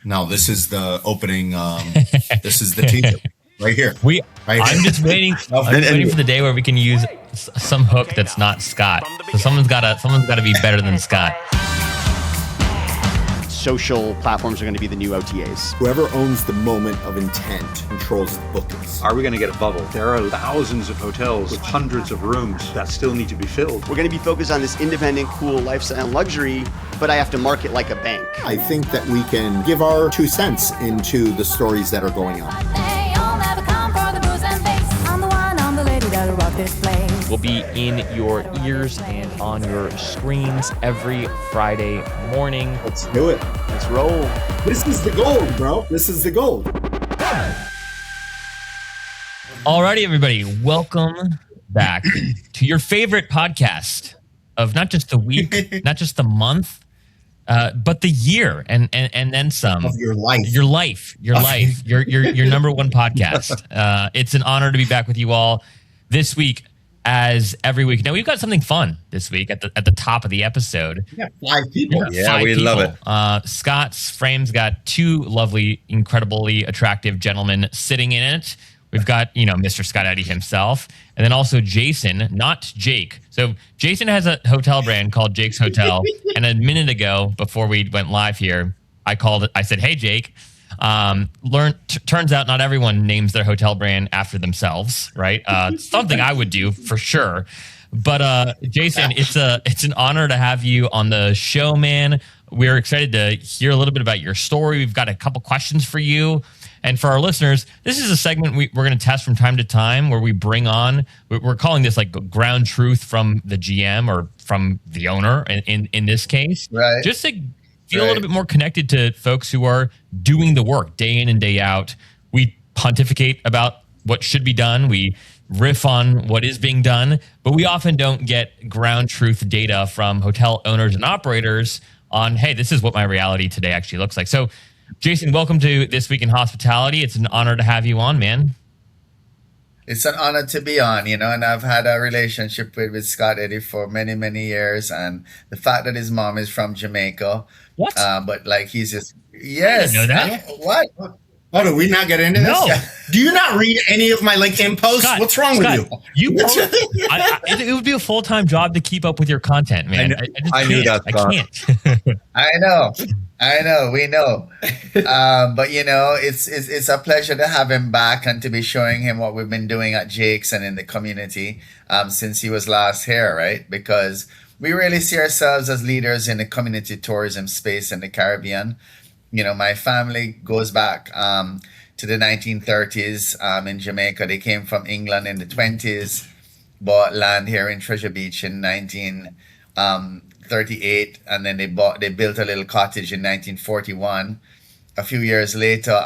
No, this is the opening. This is the teaser right here. I'm just waiting. I'm waiting for the day where we can use some hook that's not Scott. So someone's got to be better than Scott. Social platforms are going to be the new OTAs. Whoever owns the moment of intent controls the bookings. Are we going to get a bubble? There are thousands of hotels with hundreds of rooms that still need to be filled. We're going to be focused on this independent, cool lifestyle and luxury, but I have to market like a bank. I think that we can give our 2 cents into the stories that are going on. Will be in your ears and on your screens every Friday morning. Let's do it. Let's roll. This is the gold, bro. This is the gold. Alrighty, everybody. Welcome back to your favorite podcast of not just the week, not just the month, but the year and then some. Of your life. Your life. Your number one podcast. It's an honor to be back with you all this week, as every week. Now we've got something fun this week at the top of the episode. Yeah, 5 people. Yeah, we love it. Scott's frame's got 2 lovely, incredibly attractive gentlemen sitting in it. We've got, Mr. Scott Eddy himself, and then also Jason, not Jake. So Jason has a hotel brand called Jake's Hotel. And a minute ago, before we went live here, I said, "Hey, Jake." Turns out not everyone names their hotel brand after themselves, right? Something I would do for sure. But Jason, it's an honor to have you on the show, man. We're excited to hear a little bit about your story. We've got a couple questions for you. And for our listeners, this is a segment we're going to test from time to time where we bring on, we're calling this like ground truth from the GM or from the owner in this case. Right. Just to feel a little bit more connected to folks who are doing the work day in and day out. We pontificate about what should be done. We riff on what is being done, but we often don't get ground truth data from hotel owners and operators on, hey, this is what my reality today actually looks like. So, Jason, welcome to This Week in Hospitality. It's an honor to have you on, man. It's an honor to be on, and I've had a relationship with Scott Eddy for many, many years. And the fact that his mom is from Jamaica. What? But like he's just, yes. I didn't know that. What? Oh, do we not get into this? No. Do you not read any of my LinkedIn posts? Scott, What's wrong with you? It would be a full-time job to keep up with your content, man. I knew that, Scott. I can't. I know. We know. But it's a pleasure to have him back and to be showing him what we've been doing at Jake's and in the community since he was last here, right? Because we really see ourselves as leaders in the community tourism space in the Caribbean. My family goes back to the 1930s in Jamaica. They came from England in the 20s, bought land here in Treasure Beach in 1938, and then they built a little cottage in 1941. A few years later,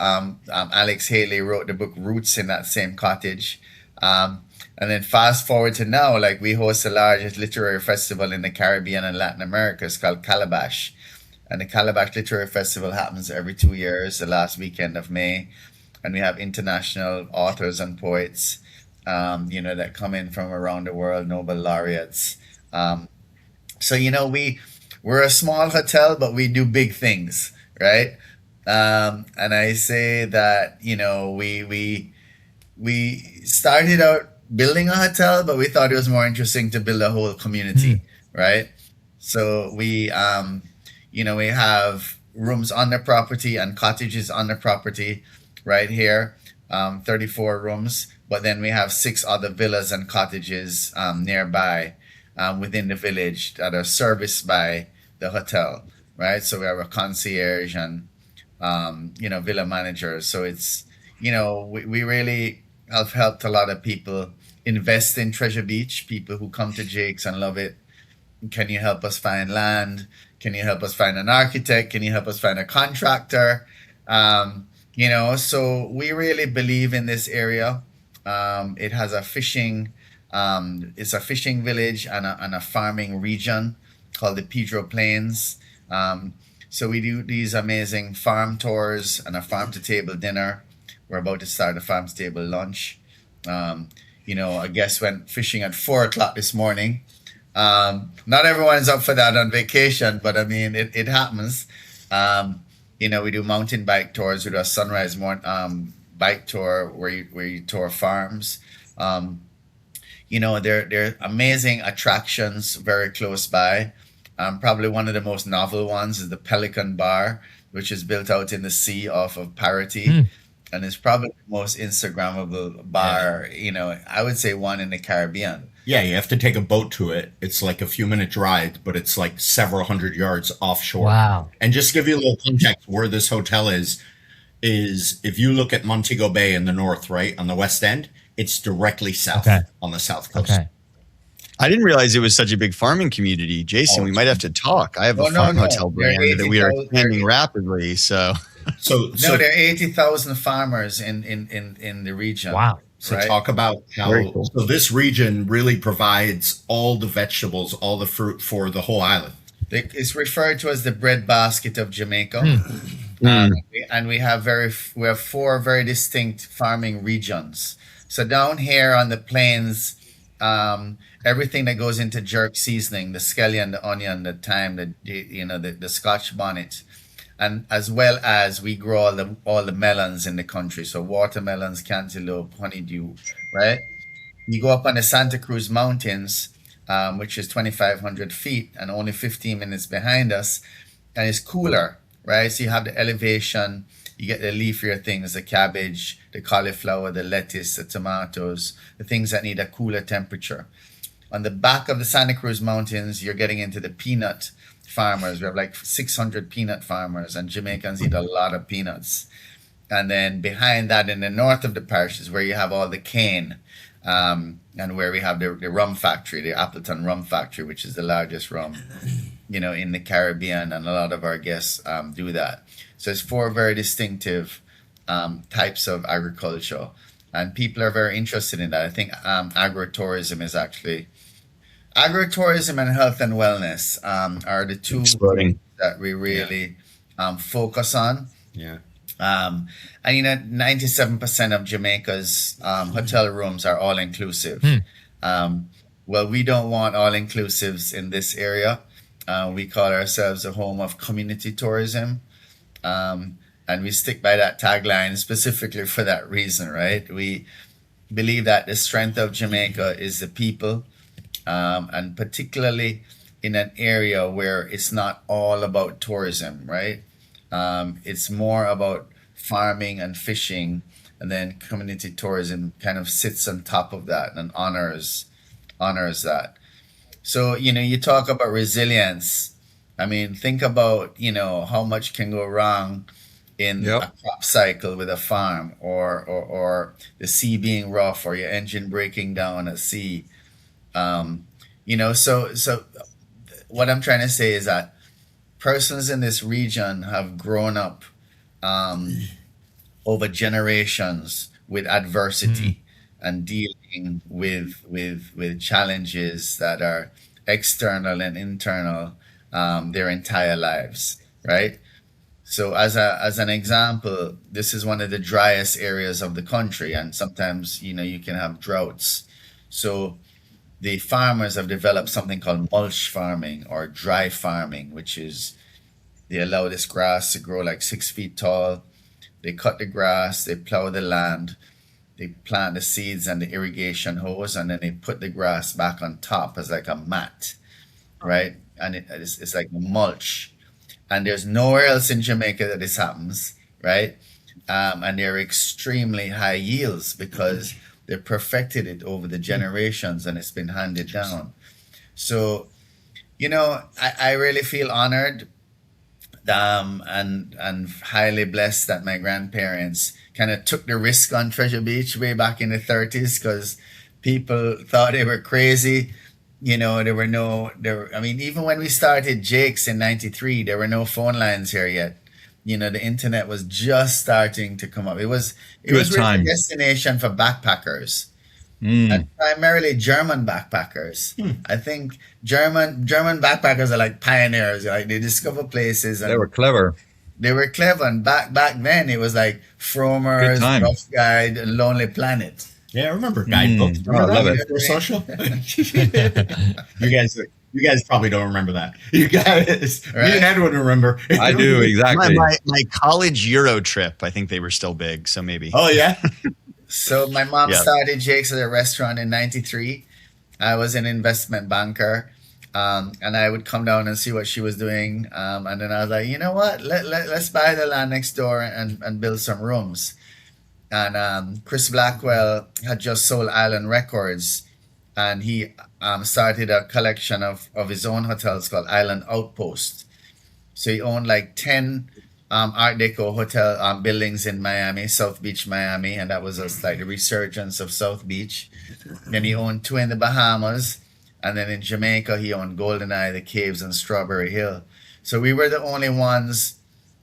Alex Haley wrote the book Roots in that same cottage. And then fast forward to now, like we host the largest literary festival in the Caribbean and Latin America. It's called Calabash. And the Calabash Literary Festival happens every 2 years, the last weekend of May. And we have international authors and poets, that come in from around the world, Nobel laureates. So, we're a small hotel, but we do big things, right? And I say that, we started out building a hotel, but we thought it was more interesting to build a whole community, right? So we have rooms on the property and cottages on the property right here, 34 rooms. But then we have 6 other villas and cottages nearby within the village that are serviced by the hotel, right? So we have a concierge and, villa managers. So it's, we really have helped a lot of people invest in Treasure Beach, people who come to Jake's and love it. Can you help us find land? Can you help us find an architect? Can you help us find a contractor? So we really believe in this area. It has a fishing, it's a fishing village and a farming region called the Pedro Plains. So we do these amazing farm tours and a farm to table dinner. We're about to start a farm to table lunch. A guest went fishing at 4:00 this morning. Not everyone's up for that on vacation, but I mean, it happens. We do mountain bike tours. We do a sunrise bike tour where you tour farms. There are amazing attractions very close by. Probably one of the most novel ones is the Pelican Bar, which is built out in the sea off of Parity. And it's probably the most Instagrammable bar, I would say one in the Caribbean. Yeah, you have to take a boat to it. It's like a few minute ride, but it's like several hundred yards offshore. Wow. And just to give you a little context where this hotel is if you look at Montego Bay in the north, right, on the west end, it's directly south on the south coast. Okay. I didn't realize it was such a big farming community. Jason, we might have to talk. I have a farm hotel brand that we are expanding rapidly. So there are 80,000 farmers in the region. Wow. So right? talk about how cool. So this region really provides all the vegetables, all the fruit for the whole island. It's referred to as the breadbasket of Jamaica. And we have four very distinct farming regions. So down here on the plains, everything that goes into jerk seasoning, the scallion, the onion, the thyme, the Scotch bonnet, and as well as we grow all the melons in the country. So watermelons, cantaloupe, honeydew, right? You go up on the Santa Cruz Mountains, which is 2,500 feet and only 15 minutes behind us, and it's cooler, right? So you have the elevation, you get the leafier things, the cabbage, the cauliflower, the lettuce, the tomatoes, the things that need a cooler temperature. On the back of the Santa Cruz Mountains, you're getting into the peanut farmers. We have like 600 peanut farmers, and Jamaicans eat a lot of peanuts. And then behind that, in the north of the parish, is where you have all the cane, and where we have the rum factory, the Appleton Rum Factory, which is the largest rum, in the Caribbean, and a lot of our guests do that. So it's four very distinctive types of agriculture, and people are very interested in that. I think agritourism and health and wellness are the two that we really focus on. Yeah. And 97% of Jamaica's hotel rooms are all inclusive. Well, we don't want all inclusives in this area. We call ourselves a home of community tourism. And we stick by that tagline specifically for that reason, right? We believe that the strength of Jamaica is the people, and particularly in an area where it's not all about tourism, right? It's more about farming and fishing, and then community tourism kind of sits on top of that and honors that. So, you talk about resilience. I mean, think about, how much can go wrong in a crop cycle with a farm, or the sea being rough, or your engine breaking down at sea. So what I'm trying to say is that persons in this region have grown up over generations with adversity and dealing with challenges that are external and internal their entire lives, right? So as an example, this is one of the driest areas of the country, and sometimes you can have droughts. So the farmers have developed something called mulch farming or dry farming, which is they allow this grass to grow like 6 feet tall. They cut the grass, they plow the land, they plant the seeds and the irrigation hose, and then they put the grass back on top as like a mat, right? And it's like mulch. And there's nowhere else in Jamaica that this happens, right? And they're extremely high yields because they perfected it over the generations and it's been handed down. So, I really feel honored and highly blessed that my grandparents kind of took the risk on Treasure Beach way back in the 30s, because people thought they were crazy. Even when we started Jake's in 93, there were no phone lines here yet. The internet was just starting to come up. It was really a destination for backpackers, and primarily German backpackers. I think German backpackers are like pioneers. Like they discover places. And they were clever. And back then it was like Frommer's, Rough Guide, and Lonely Planet. Yeah, I remember guidebooks. I love it. For social. You guys, You guys probably don't remember that. You guys, me and Edwin remember. I do, exactly. My college Euro trip, I think they were still big, so maybe. Oh, yeah? So my mom started Jake's at a restaurant in 93. I was an investment banker. And I would come down and see what she was doing. And then I was like, you know what? Let's buy the land next door and build some rooms. And Chris Blackwell had just sold Island Records, and he started a collection of his own hotels called Island Outpost. So he owned like 10 Art Deco hotel buildings in Miami, South Beach, Miami. And that was just like the resurgence of South Beach. Then he owned 2 in the Bahamas. And then in Jamaica, he owned Golden Eye, the Caves, and Strawberry Hill. So we were the only ones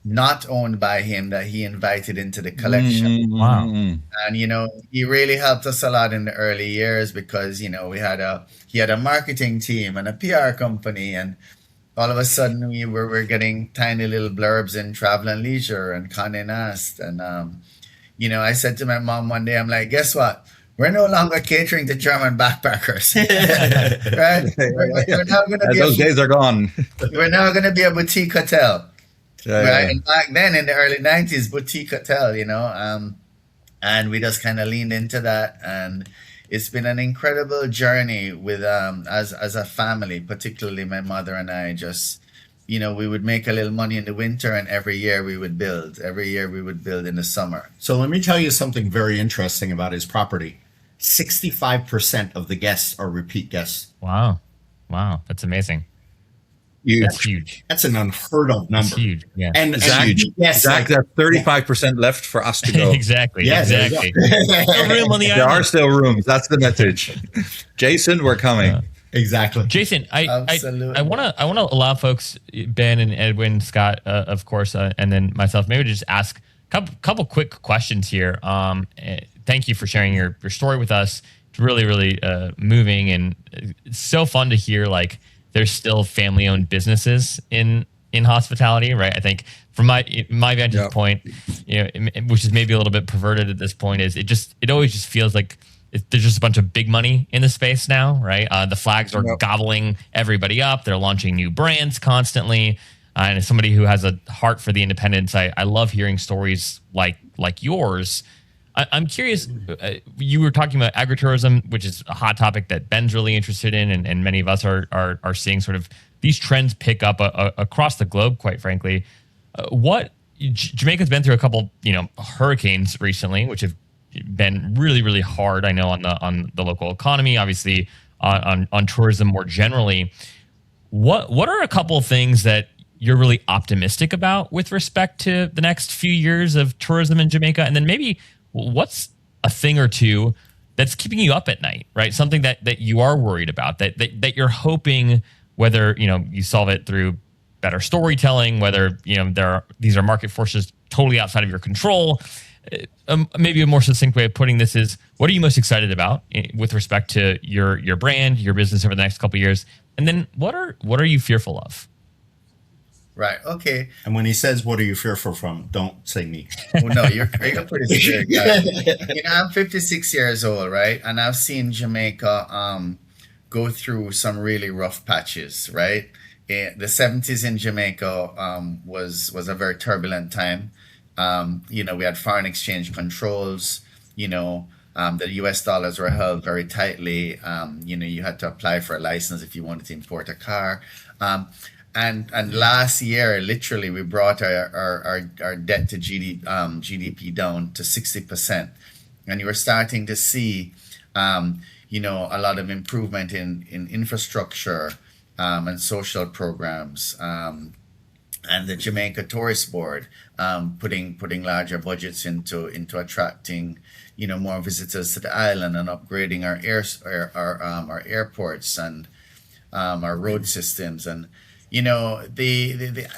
not owned by him that he invited into the collection. Wow. And, you know, he really helped us a lot in the early years because, you know, he had a marketing team and a PR company. And all of a sudden we were getting tiny little blurbs in Travel and Leisure and Condé Nast. And, you know, I said to my mom one day, I'm like, guess what? We're no longer catering to German backpackers, right? We're now going to be those days are gone. We're now going to be a boutique hotel, right? Yeah. And back then, in the early '90s, boutique hotel, you know, and we just kind of leaned into that, and it's been an incredible journey with as a family, particularly my mother and I. Just, you know, we would make a little money in the winter, and every year we would build. Every year we would build in the summer. So let me tell you something very interesting about his property. 65% of the guests are repeat guests. Wow. That's amazing. Huge. That's huge. That's an unheard of number. That's huge. Yeah. And Zach, yes, Zach, like, there's 35% left for us to go. Exactly. Yeah, there you Exactly. go. No room on the There are island. still rooms. That's the message. Jason, we're coming. exactly. Jason, I Absolutely. want to allow folks, Ben and Edwin, Scott, of course, and then myself, maybe to just ask a couple quick questions here. Thank you for sharing your story with us. It's really, really moving, and it's so fun to hear like there's still family-owned businesses in hospitality, right? I think from my vantage point, you know, which is maybe a little bit perverted at this point, is it always just feels like there's just a bunch of big money in the space now, right? The flags are gobbling everybody up. They're launching new brands constantly. And as somebody who has a heart for the independents, I love hearing stories like yours. I'm curious, you were talking about agritourism, which is a hot topic that Ben's really interested in, and many of us are seeing sort of these trends pick up across the globe, quite frankly. Jamaica's been through a couple, you know, hurricanes recently, which have been really, really hard, I know, on the local economy, obviously on tourism more generally. What are a couple of things that you're really optimistic about with respect to the next few years of tourism in Jamaica? And then maybe what's a thing or two that's keeping you up at night, right? Something that you are worried about, that you're hoping, whether, you know, you solve it through better storytelling, whether, you know, these are market forces totally outside of your control. Maybe a more succinct way of putting this is, what are you most excited about with respect to your brand, your business over the next couple of years? And then what are you fearful of? Right. Okay. And when he says, "What are you fearful from?" don't say me. Well, no, you're pretty scared, guy. You know, I'm 56 years old, right? And I've seen Jamaica go through some really rough patches, right? The 70s in Jamaica was a very turbulent time. You know, we had foreign exchange controls. You know, the US dollars were held very tightly. You know, you had to apply for a license if you wanted to import a car. And last year, literally, we brought our debt to GDP down to 60%. And you were starting to see, you know, a lot of improvement in infrastructure and social programs. And the Jamaica Tourist Board putting larger budgets into attracting, you know, more visitors to the island and upgrading our airports and our road systems. And you know,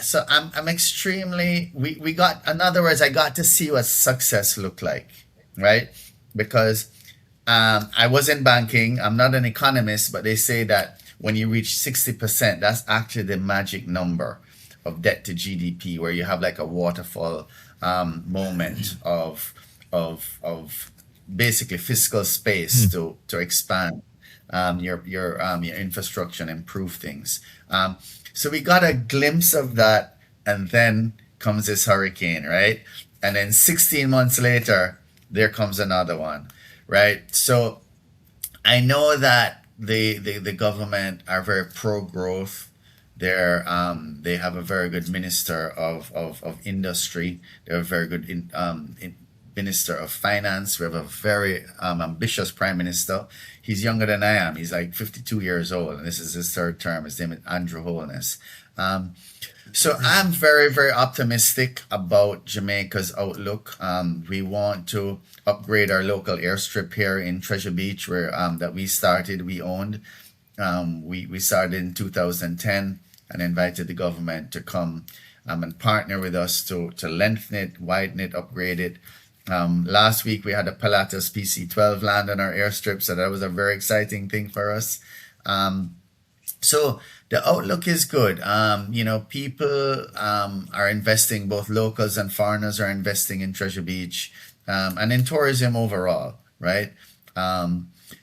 so I'm extremely, we got, in other words, I got to see what success looked like, right? Because I was in banking. I'm not an economist, but they say that when you reach 60%, that's actually the magic number of debt to GDP, where you have like a waterfall moment of basically fiscal space to expand. your infrastructure and improve things. So we got a glimpse of that, and then comes this hurricane, right? And then 16 months later, there comes another one, right? So I know that the government are very pro growth. They have a very good minister of industry. They're a very good minister of finance. We have a very ambitious prime minister. He's younger than I am. He's like 52 years old, and this is his third term. His name is Andrew Holness. So I'm very, very optimistic about Jamaica's outlook. We want to upgrade our local airstrip here in Treasure Beach, where that we owned. We started in 2010 and invited the government to come and partner with us to lengthen it, widen it, upgrade it. Last week we had a Pilatus PC-12 land on our airstrip, so that was a very exciting thing for us. So the outlook is good. People are investing, both locals and foreigners are investing in Treasure Beach and in tourism overall, right?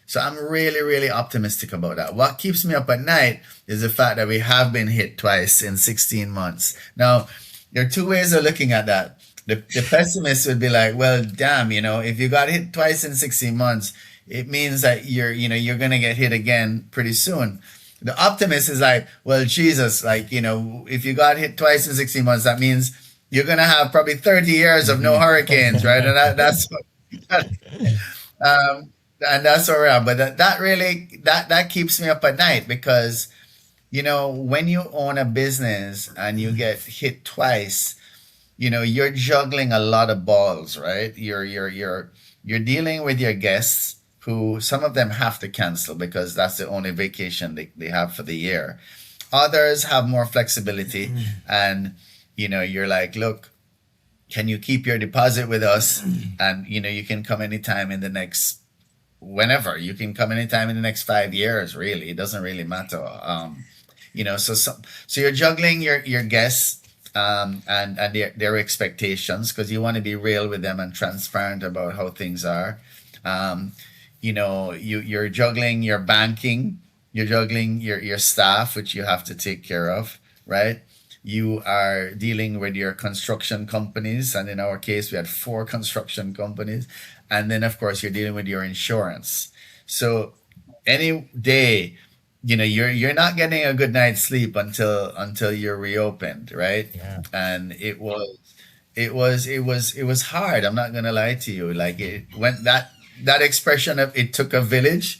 So I'm really, really optimistic about that. What keeps me up at night is the fact that we have been hit twice in 16 months. Now, there are two ways of looking at that. The pessimist would be like, well, damn, if you got hit twice in 16 months, it means that you're going to get hit again pretty soon. The optimist is like, well, Jesus, if you got hit twice in 16 months, that means you're going to have probably 30 years of no hurricanes, right? And that's where we're at. But that really keeps me up at night, because, when you own a business and you get hit twice, you're juggling a lot of balls, right? You're dealing with your guests, who some of them have to cancel because that's the only vacation they have for the year. Others have more flexibility, and you're like, look, can you keep your deposit with us? And you can come anytime in the next, whenever. You can come anytime in the next 5 years, really. It doesn't really matter. So you're juggling your guests and their expectations, because you want to be real with them and transparent about how things are. You're juggling your banking, you're juggling your staff, which you have to take care of, right? You are dealing with your construction companies, and in our case, we had 4 construction companies, and then of course you're dealing with your insurance. So any day, you're not getting a good night's sleep until you're reopened, right? Yeah. And it was hard. I'm not gonna lie to you. Like, that expression of it took a village,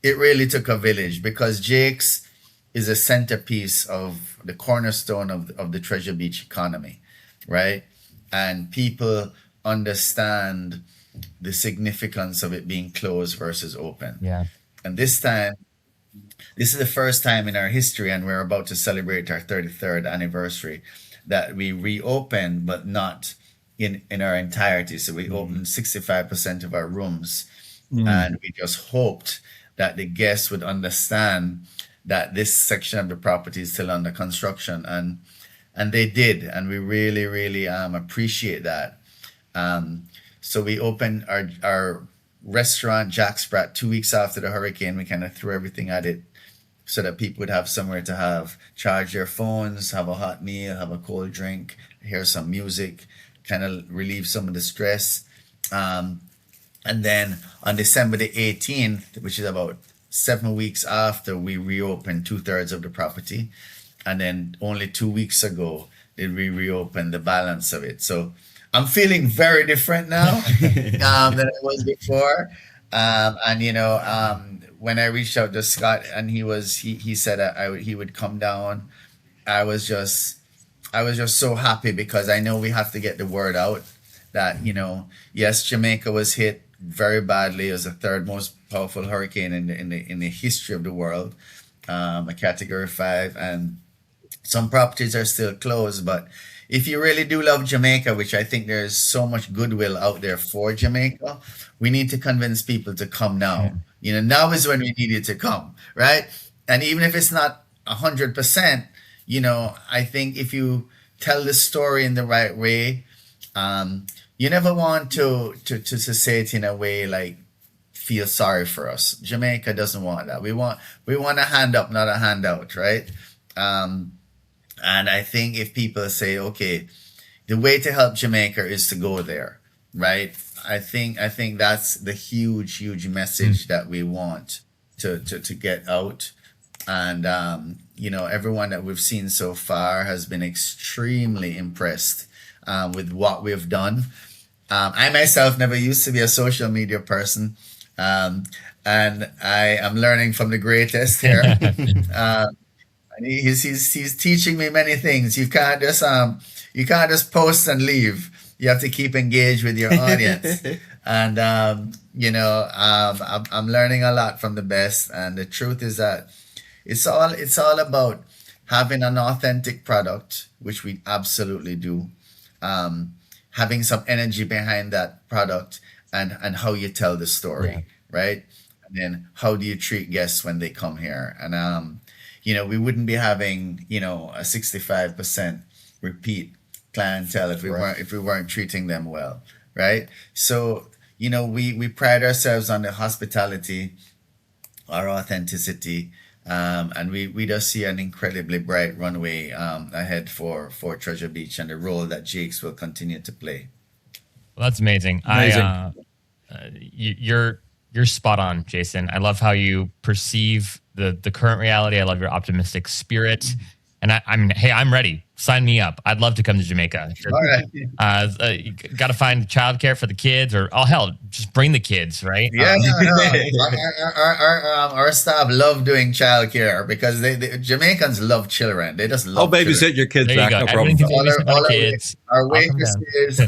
it really took a village, because Jake's is a centerpiece of the cornerstone of the Treasure Beach economy, right? And people understand the significance of it being closed versus open. Yeah. And this is the first time in our history, and we're about to celebrate our 33rd anniversary, that we reopened, but not in our entirety. So we opened 65% of our rooms, and we just hoped that the guests would understand that this section of the property is still under construction, and they did, and we really, really appreciate that. So we opened our restaurant, Jack Sprat, 2 weeks after the hurricane. We kind of threw everything at it so that people would have somewhere to charge their phones, have a hot meal, have a cold drink, hear some music, kind of relieve some of the stress. And then on December the 18th, which is about 7 weeks after, we reopened 2/3 of the property. And then only 2 weeks ago did we reopen the balance of it. So I'm feeling very different now than I was before. When I reached out to Scott and he said he would come down, I was just so happy, because I know we have to get the word out that, yes, Jamaica was hit very badly. It was the 3rd most powerful hurricane in the history of the world, a Category 5, and some properties are still closed. But if you really do love Jamaica, which I think there's so much goodwill out there for Jamaica, we need to convince people to come now. Now is when we need you to come, right? And even if it's not 100%, I think if you tell the story in the right way, you never want to say it in a way like feel sorry for us. Jamaica doesn't want that. We want a hand up, not a handout, right? And I think if people say, okay, the way to help Jamaica is to go there, right? I think that's the huge message that we want to get out. And everyone that we've seen so far has been extremely impressed with what we've done. I myself never used to be a social media person, and I am learning from the greatest here. And he's teaching me many things. You can't just post and leave. You have to keep engaged with your audience. And I'm learning a lot from the best. And the truth is that it's all about having an authentic product, which we absolutely do. Having some energy behind that product and how you tell the story, right? And then how do you treat guests when they come here? And we wouldn't be having a 65% repeat clientele if we weren't treating them well, right? So we pride ourselves on the hospitality, our authenticity, and we just see an incredibly bright runway ahead for Treasure Beach and the role that Jakes will continue to play. Well, that's amazing. You're spot on, Jason. I love how you perceive the current reality. I love your optimistic spirit. And I'm ready. Sign me up. I'd love to come to Jamaica. All right. Got to find childcare for the kids, or just bring the kids, right? Yeah, our staff love doing childcare because Jamaicans love children. They just love. I'll babysit your kids back. No problem. Our waitresses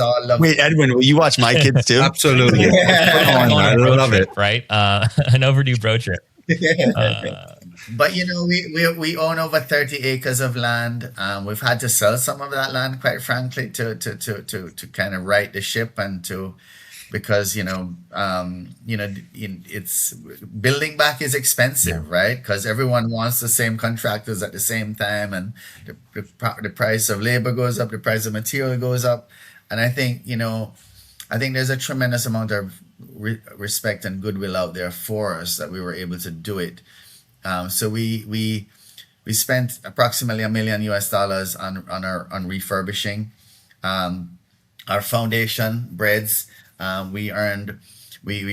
all love. Wait, Edwin, will you watch my kids too? Absolutely. I love it. Right, an overdue road trip. But we own over 30 acres of land. We've had to sell some of that land, quite frankly, to kind of right the ship and because it's building back is expensive, right? Because everyone wants the same contractors at the same time, and the price of labor goes up, the price of material goes up, and I think there's a tremendous amount of respect and goodwill out there for us that we were able to do it. So we spent approximately $1 million on refurbishing our foundation breads. We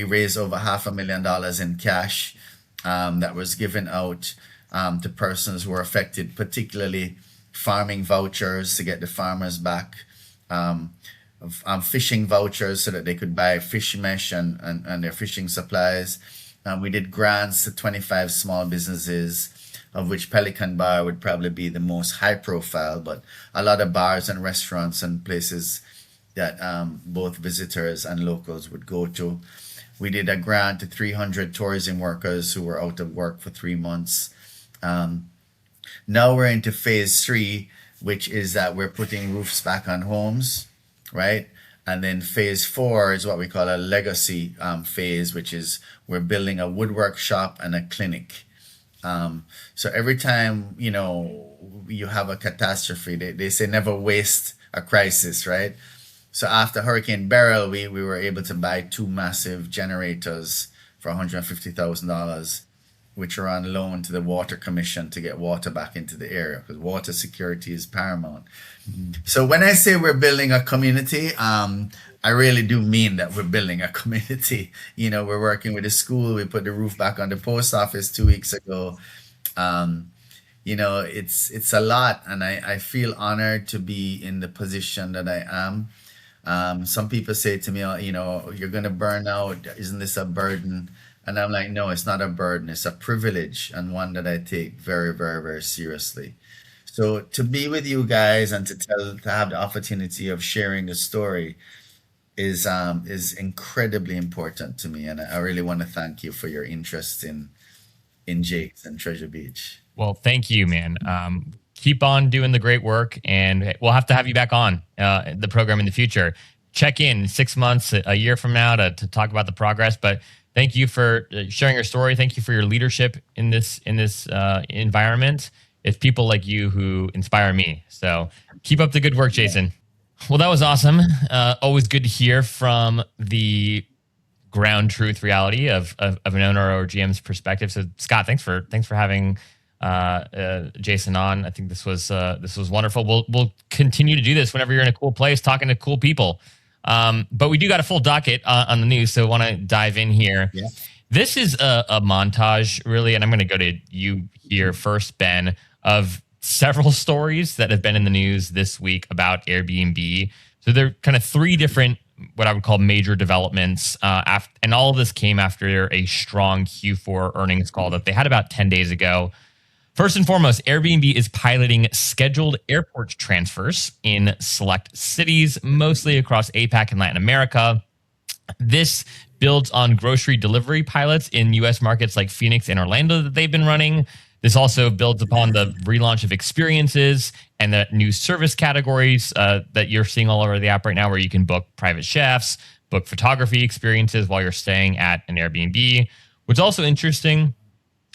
raised over $500,000 in cash that was given out to persons who were affected, particularly farming vouchers to get the farmers back, fishing vouchers so that they could buy fish mesh and their fishing supplies. We did grants to 25 small businesses, of which Pelican Bar would probably be the most high profile, but a lot of bars and restaurants and places that both visitors and locals would go to. We did a grant to 300 tourism workers who were out of work for 3 months. Now we're into phase 3, which is that we're putting roofs back on homes, right? And then phase 4 is what we call a legacy phase, which is we're building a woodwork shop and a clinic. So every time, you have a catastrophe, they say never waste a crisis, right? So after Hurricane Beryl, we were able to buy 2 massive generators for $150,000, which are on loan to the Water Commission to get water back into the area, because water security is paramount. So when I say we're building a community, I really do mean that we're building a community. We're working with the school. We put the roof back on the post office 2 weeks ago. It's a lot, and I feel honored to be in the position that I am. Some people say to me, you're going to burn out. Isn't this a burden? And I'm like, no, it's not a burden. It's a privilege, and one that I take very, very, very seriously. So to be with you guys and to have the opportunity of sharing the story is incredibly important to me. And I really want to thank you for your interest in Jakes and Treasure Beach. Well, thank you, man. Keep on doing the great work, and we'll have to have you back on the program in the future. Check in 6 months, a year from now to talk about the progress. But thank you for sharing your story. Thank you for your leadership in this environment. It's people like you who inspire me. So keep up the good work, Jason. Well, that was awesome. Always good to hear from the ground truth reality of an owner or GM's perspective. So Scott, thanks for having Jason on. I think this was wonderful. We'll continue to do this whenever you're in a cool place, talking to cool people. But we do got a full docket on the news, so I want to dive in here. Yeah. This is a montage, really, and I'm going to go to you here first, Ben, of several stories that have been in the news this week about Airbnb. So there are kind of three different, what I would call major developments, and all of this came after a strong Q4 earnings call that they had about 10 days ago. First and foremost, Airbnb is piloting scheduled airport transfers in select cities, mostly across APAC and Latin America. This builds on grocery delivery pilots in U.S. markets like Phoenix and Orlando that they've been running. This also builds upon the relaunch of experiences and the new service categories that you're seeing all over the app right now, where you can book private chefs, book photography experiences while you're staying at an Airbnb. What's also interesting,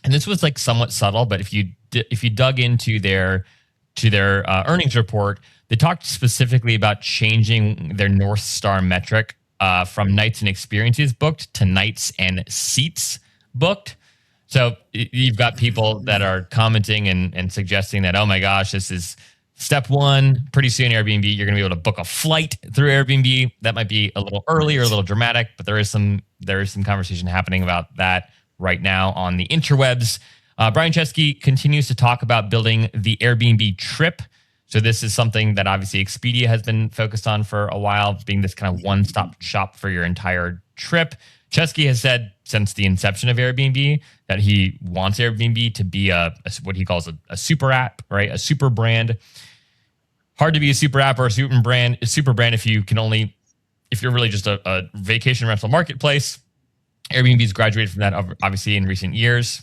and this was like somewhat subtle, but if you dug into their earnings report, they talked specifically about changing their North Star metric from nights and experiences booked to nights and seats booked. So you've got people that are commenting and suggesting that, oh my gosh, this is step one. Pretty soon, Airbnb, you're going to be able to book a flight through Airbnb. That might be a little early or a little dramatic, but there is some conversation happening about that right now on the interwebs. Brian Chesky continues to talk about building the Airbnb trip. So this is something that obviously Expedia has been focused on for a while, being this kind of one-stop shop for your entire trip. Chesky has said since the inception of Airbnb that he wants Airbnb to be what he calls a super app, right? A super brand. Hard to be a super app or a super brand if you're really just a vacation rental marketplace. Airbnb's graduated from that obviously in recent years,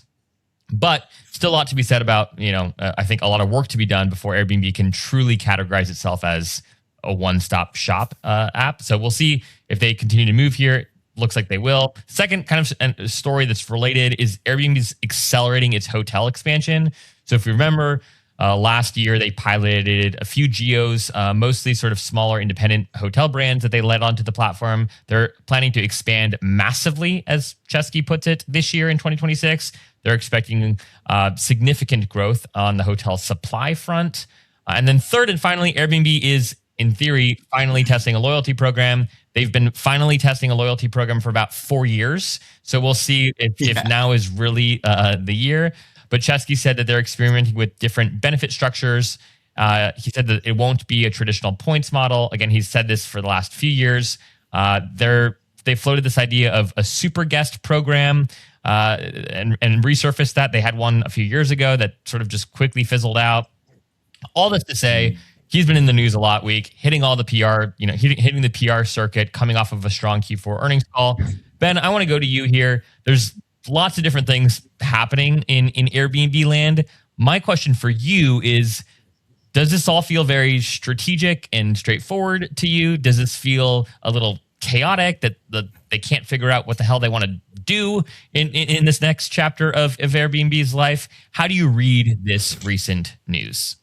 but still a lot to be said about, I think a lot of work to be done before Airbnb can truly categorize itself as a one-stop shop app. So we'll see if they continue to move here. Looks like they will. Second kind of story that's related is Airbnb's accelerating its hotel expansion. So if you remember, last year they piloted a few geos, mostly sort of smaller independent hotel brands that they led onto the platform. They're planning to expand massively, as Chesky puts it, this year in 2026. They're expecting significant growth on the hotel supply front. And then third and finally, Airbnb is, in theory, finally testing a loyalty program. They've been finally testing a loyalty program for about 4 years. So we'll see if now is really the year. But Chesky said that they're experimenting with different benefit structures. He said that it won't be a traditional points model. Again, he's said this for the last few years. They floated this idea of a super guest program and resurfaced that. They had one a few years ago that sort of just quickly fizzled out. All this to say, he's been in the news a lot week, hitting all the PR, hitting the PR circuit, coming off of a strong Q4 earnings call. Ben, I want to go to you here. There's lots of different things happening in Airbnb land. My question for you is, does this all feel very strategic and straightforward to you? Does this feel a little chaotic that they can't figure out what the hell they want to do in this next chapter of Airbnb's life? How do you read this recent news?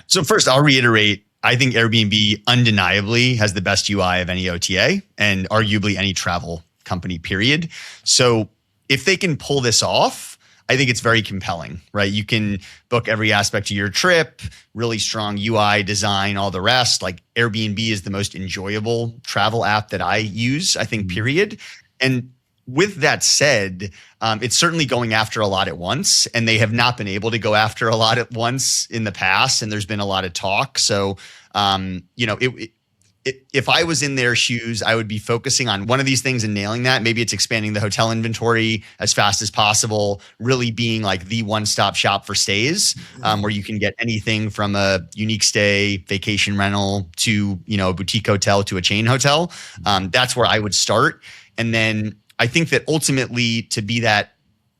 So first, I'll reiterate, I think Airbnb undeniably has the best UI of any OTA and arguably any travel company, period. So if they can pull this off, I think it's very compelling, right? You can book every aspect of your trip, really strong UI design, all the rest. Like Airbnb is the most enjoyable travel app that I use, I think, period. And with that said, it's certainly going after a lot at once, and they have not been able to go after a lot at once in the past, and there's been a lot of talk. So, if I was in their shoes, I would be focusing on one of these things and nailing that. Maybe it's expanding the hotel inventory as fast as possible, really being like the one-stop shop for stays, where you can get anything from a unique stay, vacation rental to, a boutique hotel to a chain hotel. That's where I would start. And then I think that ultimately, to be that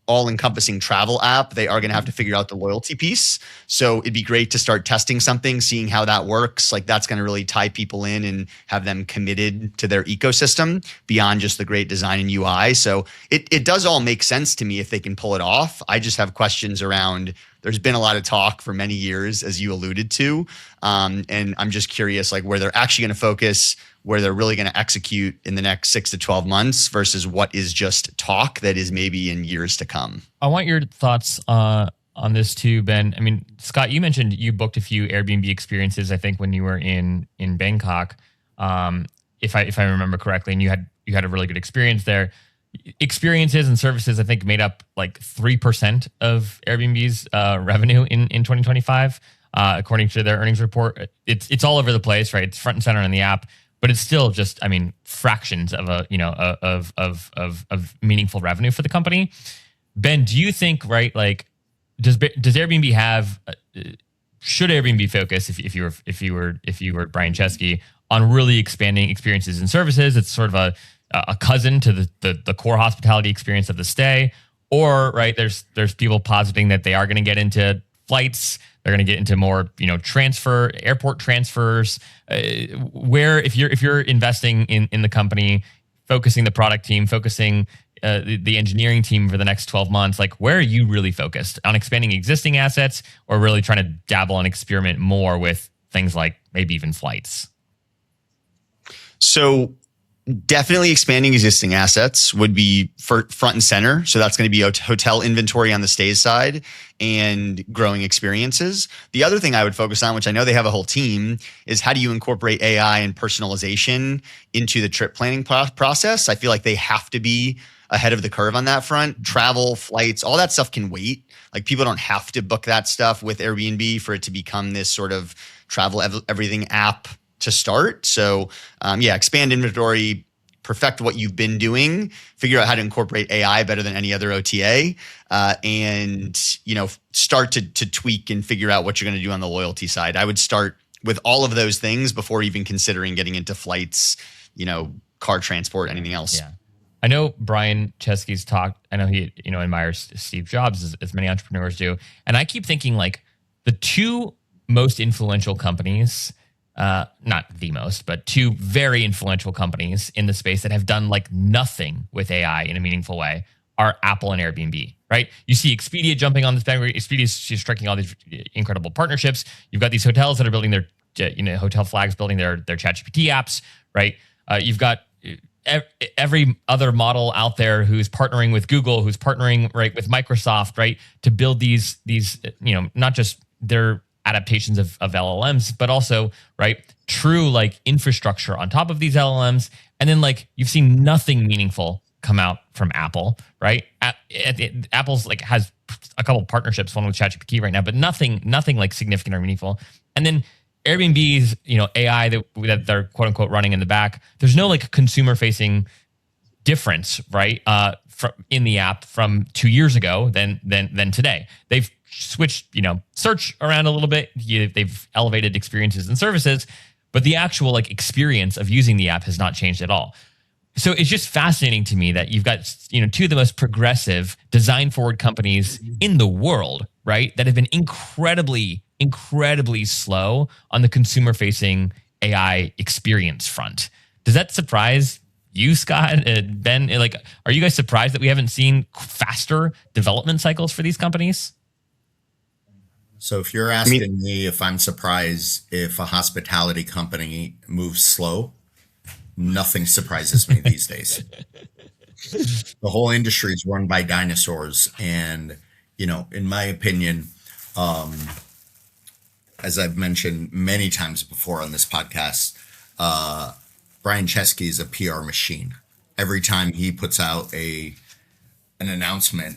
all-encompassing travel app, they are going to have to figure out the loyalty piece. So it'd be great to start testing something, seeing how that works. Like that's going to really tie people in and have them committed to their ecosystem beyond just the great design and UI. So it does all make sense to me if they can pull it off. I just have questions around there's been a lot of talk for many years, as you alluded to. And I'm just curious, like where they're actually going to focus, where they're really going to execute in the next 6 to 12 months versus what is just talk that is maybe in years to come. I want your thoughts on this too, Ben. I mean, Scott, you mentioned you booked a few Airbnb experiences, I think, when you were in Bangkok, if I remember correctly, and you had a really good experience there. Experiences and services, I think, made up like 3% of Airbnb's revenue in 2025, according to their earnings report. It's all over the place, right? It's front and center on the app, but it's still just, I mean, fractions of of meaningful revenue for the company. Ben, do you think, right, like, does Airbnb have? Should Airbnb focus, if you were Brian Chesky, on really expanding experiences and services? It's sort of a cousin to the core hospitality experience of the stay, or right there's people positing that they are going to get into flights, they're going to get into more airport transfers. Where if you're investing in the company, focusing the product team, focusing the engineering team for the next 12 months, like where are you really focused on expanding existing assets, or really trying to dabble and experiment more with things like maybe even flights? So definitely expanding existing assets would be front and center. So that's going to be hotel inventory on the stays side and growing experiences. The other thing I would focus on, which I know they have a whole team, is how do you incorporate AI and personalization into the trip planning process? I feel like they have to be ahead of the curve on that front. Travel, flights, all that stuff can wait. Like people don't have to book that stuff with Airbnb for it to become this sort of travel everything app to start. So expand inventory, perfect what you've been doing, figure out how to incorporate AI better than any other OTA, and start to tweak and figure out what you're going to do on the loyalty side. I would start with all of those things before even considering getting into flights, car transport, anything else. Yeah. I know Brian Chesky's talked. I know he admires Steve Jobs as many entrepreneurs do, and I keep thinking like the two most influential companies. Not the most, but two very influential companies in the space that have done like nothing with AI in a meaningful way are Apple and Airbnb, right? You see Expedia jumping on this bandwagon. Expedia is striking all these incredible partnerships. You've got these hotels that are building their, hotel flags, building their ChatGPT apps, right? You've got every other model out there who's partnering with Google, who's partnering right with Microsoft, right, to build these not just their adaptations of LLMs, but also right true like infrastructure on top of these LLMs. And then like you've seen nothing meaningful come out from Apple, right? Apple's like has a couple of partnerships, one with ChatGPT right now, but nothing like significant or meaningful. And then Airbnb's AI that they're quote unquote running in the back, there's no like consumer facing difference, right? In the app from 2 years ago than today. They've switched, search around a little bit. They've elevated experiences and services, but the actual like experience of using the app has not changed at all. So it's just fascinating to me that you've got, two of the most progressive design forward companies in the world, right? That have been incredibly, incredibly slow on the consumer facing AI experience front. Does that surprise you, Scott, Ben? Like, are you guys surprised that we haven't seen faster development cycles for these companies? So if you're asking me if I'm surprised if a hospitality company moves slow, nothing surprises me these days. The whole industry is run by dinosaurs. And, in my opinion, as I've mentioned many times before on this podcast, Brian Chesky is a PR machine. Every time he puts out an announcement,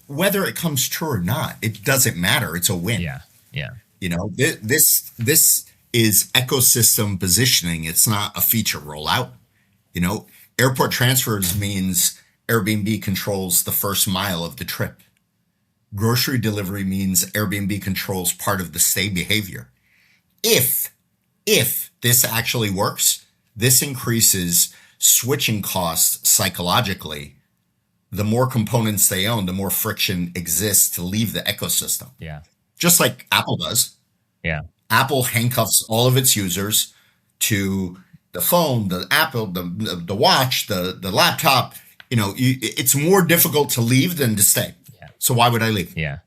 whether it comes true or not, it doesn't matter. It's a win. Yeah. This is ecosystem positioning. It's not a feature rollout. Airport transfers means Airbnb controls the first mile of the trip. Grocery delivery means Airbnb controls part of the stay behavior. If this actually works, this increases switching costs psychologically. The more components they own, the more friction exists to leave the ecosystem. Yeah. Just like Apple does. Yeah. Apple handcuffs all of its users to the phone, the Apple, the watch, the laptop. It's more difficult to leave than to stay. Yeah. So why would I leave? Yeah.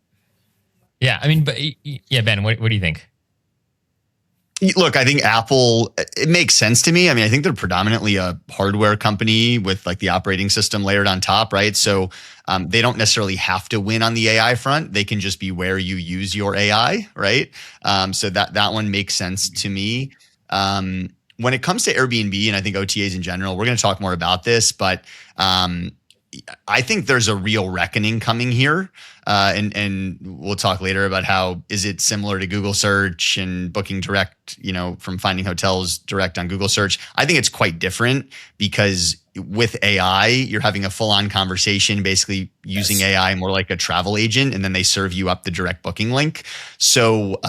Yeah, I mean, but yeah, Ben, what do you think? Look, I think Apple, it makes sense to me. I mean, I think they're predominantly a hardware company with like the operating system layered on top, right? So they don't necessarily have to win on the AI front. They can just be where you use your AI, right? So that one makes sense to me. When it comes to Airbnb and I think OTAs in general, we're going to talk more about this, but I think there's a real reckoning coming here. And we'll talk later about how is it similar to Google search and booking direct, from finding hotels direct on Google search. I think it's quite different because with AI, you're having a full on conversation, basically using AI more like a travel agent, and then they serve you up the direct booking link. So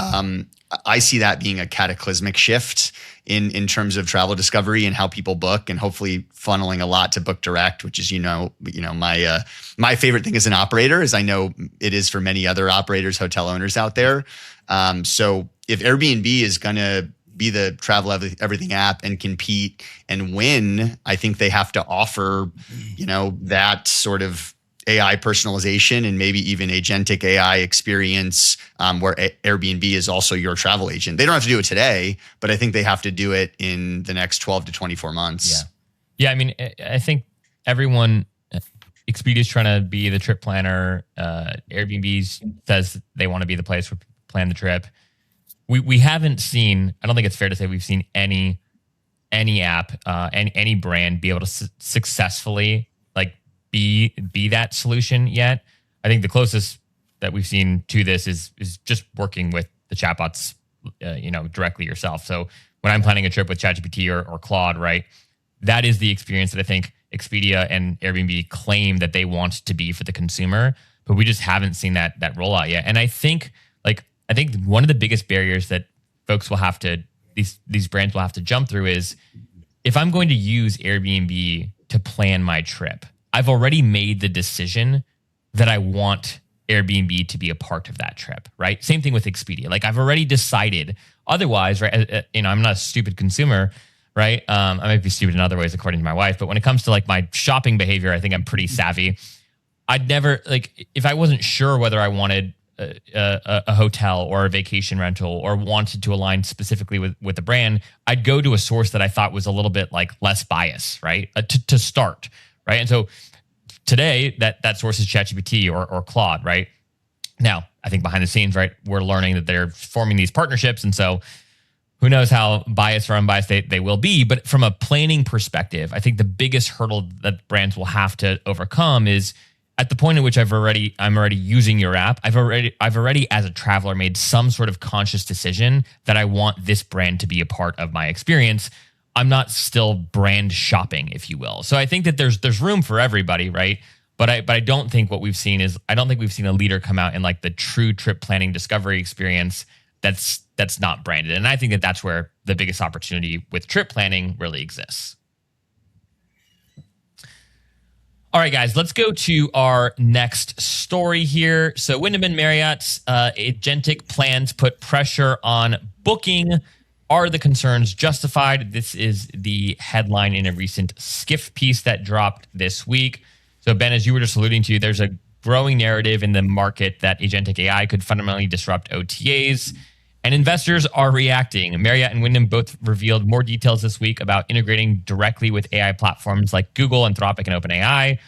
I see that being a cataclysmic shift in terms of travel discovery and how people book, and hopefully funneling a lot to book direct, which is my favorite thing as an operator, as I know it is for many other operators, hotel owners out there. So if Airbnb is going to be the travel everything app and compete and win, I think they have to offer that sort of AI personalization and maybe even agentic AI experience where Airbnb is also your travel agent. They don't have to do it today, but I think they have to do it in the next 12 to 24 months. Yeah. I mean, I think everyone, Expedia is trying to be the trip planner. Airbnb says they want to be the place where people plan the trip. We haven't seen, I don't think it's fair to say we've seen any app, any brand be able to successfully be that solution yet. I think the closest that we've seen to this is just working with the chatbots, directly yourself. So when I'm planning a trip with ChatGPT or Claude, right, that is the experience that I think Expedia and Airbnb claim that they want to be for the consumer, but we just haven't seen that rollout yet. And I think one of the biggest barriers that folks will have to, these brands will have to jump through is if I'm going to use Airbnb to plan my trip, I've already made the decision that I want Airbnb to be a part of that trip, right? Same thing with Expedia. Like I've already decided otherwise, right? I'm not a stupid consumer, right? I might be stupid in other ways according to my wife, but when it comes to like my shopping behavior, I think I'm pretty savvy. I'd never, if I wasn't sure whether I wanted a hotel or a vacation rental or wanted to align specifically with the brand, I'd go to a source that I thought was a little bit like less bias, right? To start. Right. And so today that source is ChatGPT or Claude, right? Now, I think behind the scenes, right, we're learning that they're forming these partnerships. And so who knows how biased or unbiased they will be. But from a planning perspective, I think the biggest hurdle that brands will have to overcome is at the point in which I'm already using your app, I've already as a traveler made some sort of conscious decision that I want this brand to be a part of my experience. I'm not still brand shopping, if you will. So I think that there's room for everybody, right? But I don't think what we've seen is I don't think we've seen a leader come out in like the true trip planning discovery experience that's not branded. And I think that that's where the biggest opportunity with trip planning really exists. All right, guys, let's go to our next story here. So Wyndham and Marriott's agentic plans put pressure on booking. Are the concerns justified? This is the headline in a recent Skiff piece that dropped this week. So Ben, as you were just alluding to, there's a growing narrative in the market that agentic AI could fundamentally disrupt OTAs, and investors are reacting. Marriott and Wyndham both revealed more details this week about integrating directly with AI platforms like Google, Anthropic, and OpenAI.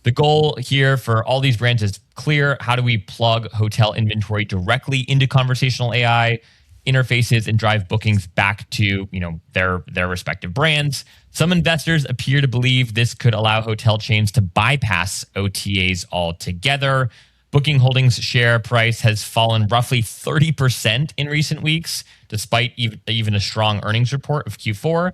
The goal here for all these brands is clear. How do we plug hotel inventory directly into conversational AI interfaces and drive bookings back to their respective brands? Some investors appear to believe this could allow hotel chains to bypass OTAs altogether. Booking Holdings' share price has fallen roughly 30% in recent weeks, despite even a strong earnings report of Q4.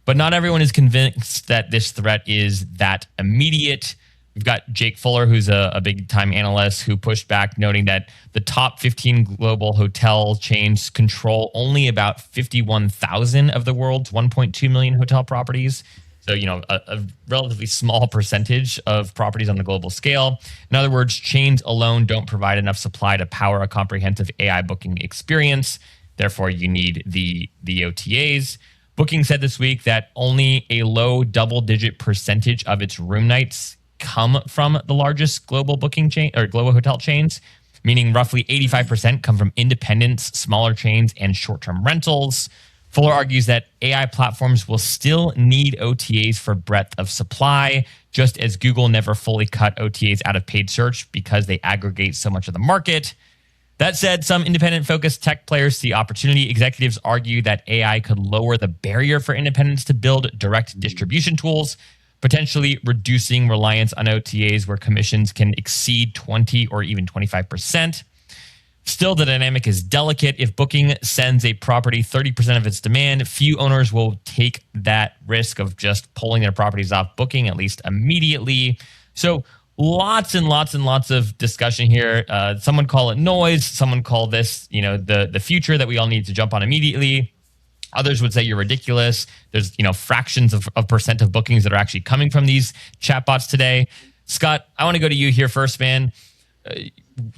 But not everyone is convinced that this threat is that immediate. We've got Jake Fuller, who's a big-time analyst, who pushed back, noting that the top 15 global hotel chains control only about 51,000 of the world's 1.2 million hotel properties. So, a relatively small percentage of properties on the global scale. In other words, chains alone don't provide enough supply to power a comprehensive AI booking experience. Therefore, you need the OTAs. Booking said this week that only a low double-digit percentage of its room nights come from the largest global booking chain or global hotel chains. meaning roughly 85% come from independents, smaller chains, and short-term rentals. Fuller argues that AI platforms will still need OTAs for breadth of supply, just as Google never fully cut OTAs out of paid search because they aggregate so much of the market. That said, some independent-focused tech players see opportunity. Executives argue that AI could lower the barrier for independents to build direct distribution tools, potentially reducing reliance on OTAs where commissions can exceed 20 or even 25%. Still, the dynamic is delicate. If Booking sends a property 30% of its demand, few owners will take that risk of just pulling their properties off Booking, at least immediately. So lots and lots and lots of discussion here. Someone call it noise. Someone call this, the future that we all need to jump on immediately. Others would say you're ridiculous. There's, fractions of percent of bookings that are actually coming from these chatbots today. Scott, I want to go to you here first, man.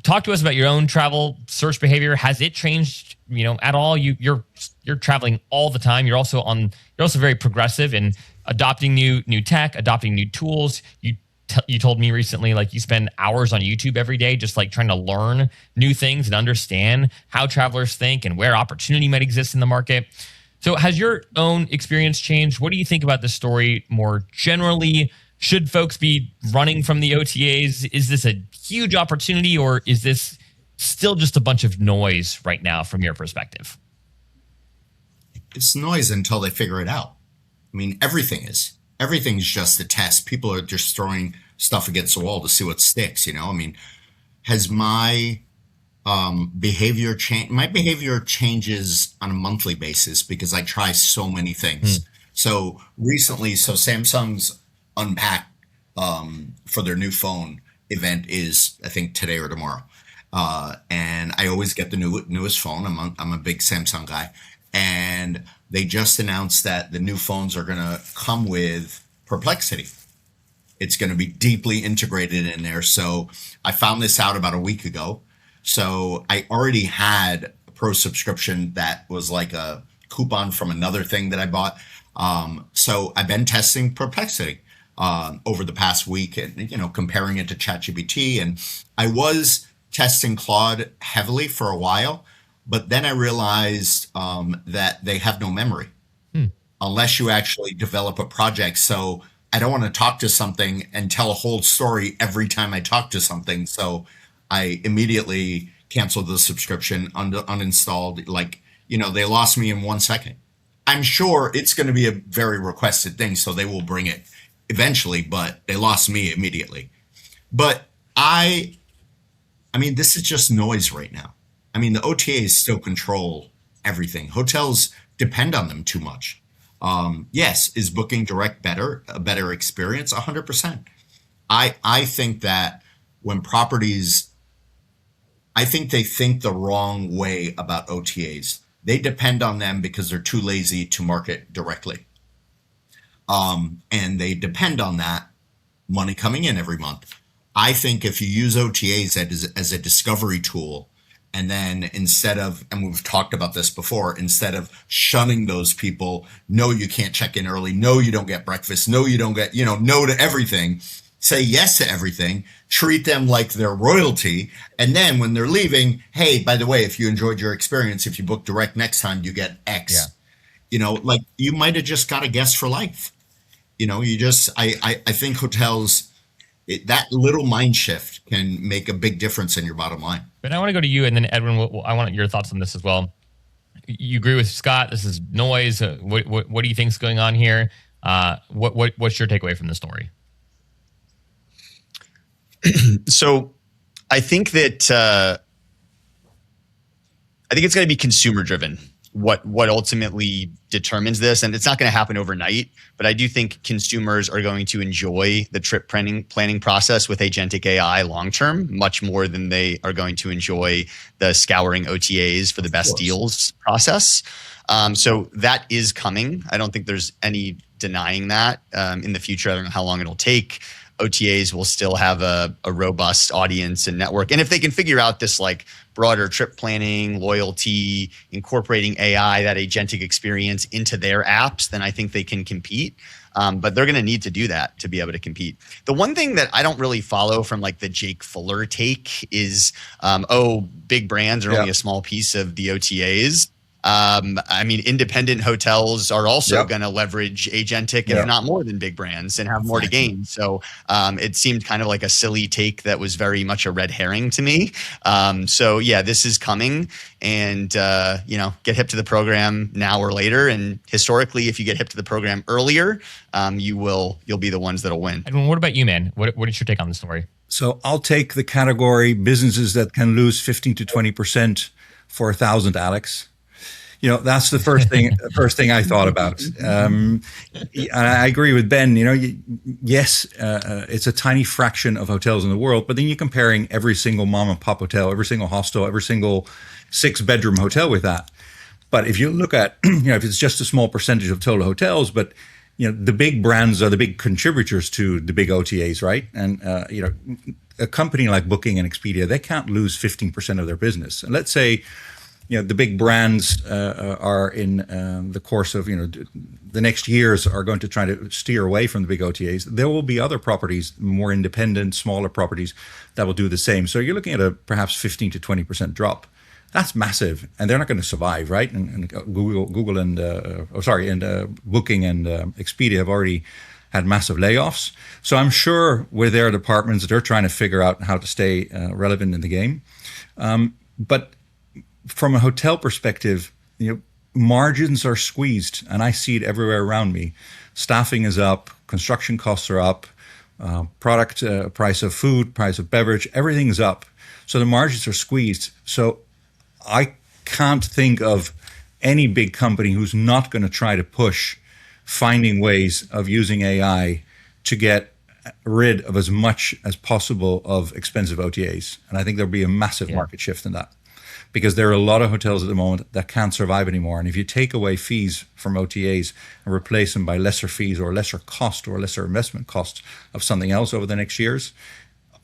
Talk to us about your own travel search behavior. Has it changed, at all? You're traveling all the time. You're also very progressive in adopting new tech, adopting new tools. You told me recently, like, you spend hours on YouTube every day, just like trying to learn new things and understand how travelers think and where opportunity might exist in the market. So has your own experience changed? What do you think about this story more generally? Should folks be running from the OTAs? Is this a huge opportunity, or is this still just a bunch of noise right now from your perspective? It's noise until they figure it out. I mean, everything's just a test. People are just throwing stuff against the wall to see what sticks. I mean, has my behavior changed? My behavior changes on a monthly basis because I try so many things. So recently, Samsung's Unpacked for their new phone event is, I think, today or tomorrow. And I always get the newest phone. I'm a big Samsung guy. And they just announced that the new phones are going to come with Perplexity. It's going to be deeply integrated in there. So I found this out about a week ago. So I already had a pro subscription that was like a coupon from another thing that I bought. So I've been testing Perplexity over the past week and, comparing it to ChatGPT. And I was testing Claude heavily for a while, but then I realized that they have no memory unless you actually develop a project. So I don't want to talk to something and tell a whole story every time I talk to something. So I immediately canceled the subscription, uninstalled. They lost me in 1 second. I'm sure it's going to be a very requested thing, so they will bring it eventually, but they lost me immediately. But I mean, this is just noise right now. I mean, the OTAs still control everything. Hotels depend on them too much. Yes, is Booking Direct a better experience? 100%. I think that when properties, I think they think the wrong way about OTAs. They depend on them because they're too lazy to market directly. And they depend on that money coming in every month. I think if you use OTAs as a discovery tool, and then instead of, and we've talked about this before, instead of shunning those people, no, you can't check in early, no, you don't get breakfast, no, you don't get, no to everything, say yes to everything, treat them like they're royalty. And then when they're leaving, hey, by the way, if you enjoyed your experience, if you book direct next time, you get X. Yeah. You might have just got a guest for life. I think hotels, that little mind shift can make a big difference in your bottom line. But I want to go to you, and then Edwin, I want your thoughts on this as well. You agree with Scott? This is noise. What do you think is going on here? What's your takeaway from the story? So I think that I think it's going to be consumer driven. What ultimately determines this, and it's not going to happen overnight, but I do think consumers are going to enjoy the trip planning process with agentic AI long term much more than they are going to enjoy the scouring OTAs for the best deals process. So that is coming. I don't think there's any denying that in the future. I don't know how long it'll take. OTAs will still have a robust audience and network. And if they can figure out this like broader trip planning, loyalty, incorporating AI, that agentic experience into their apps, then I think they can compete. But they're going to need to do that to be able to compete. The one thing that I don't really follow from like the Jake Fuller take is, big brands are only a small piece of the OTAs. I mean, independent hotels are also going to leverage agentic, if not more than big brands, and have more to gain. So it seemed kind of like a silly take that was very much a red herring to me. So yeah, this is coming, and get hip to the program now or later. And historically, if you get hip to the program earlier, you'll be the ones that'll win. Edwin, what about you, man? What is your take on the story? So I'll take the category businesses that can lose 15 to 20% for 1,000, Alex. That's the first thing I thought about. And I agree with Ben. Yes, it's a tiny fraction of hotels in the world, but then you're comparing every single mom and pop hotel, every single hostel, every single 6-bedroom hotel with that. But if you look at, if it's just a small percentage of total hotels, but the big brands are the big contributors to the big OTAs, right? And a company like Booking and Expedia, they can't lose 15% of their business. And let's say, the big brands are in the course of, the next years are going to try to steer away from the big OTAs. There will be other properties, more independent, smaller properties that will do the same. So you're looking at a perhaps 15 to 20% drop. That's massive, and they're not going to survive, right? And Google and Booking and Expedia have already had massive layoffs. So I'm sure with their departments, they're trying to figure out how to stay relevant in the game. But from a hotel perspective, margins are squeezed, and I see it everywhere around me. Staffing is up, construction costs are up, product price of food, price of beverage, everything's up. So the margins are squeezed. So I can't think of any big company who's not going to try to push finding ways of using AI to get rid of as much as possible of expensive OTAs. And I think there'll be a massive market shift in that, because there are a lot of hotels at the moment that can't survive anymore. And if you take away fees from OTAs and replace them by lesser fees or lesser cost or lesser investment cost of something else over the next years,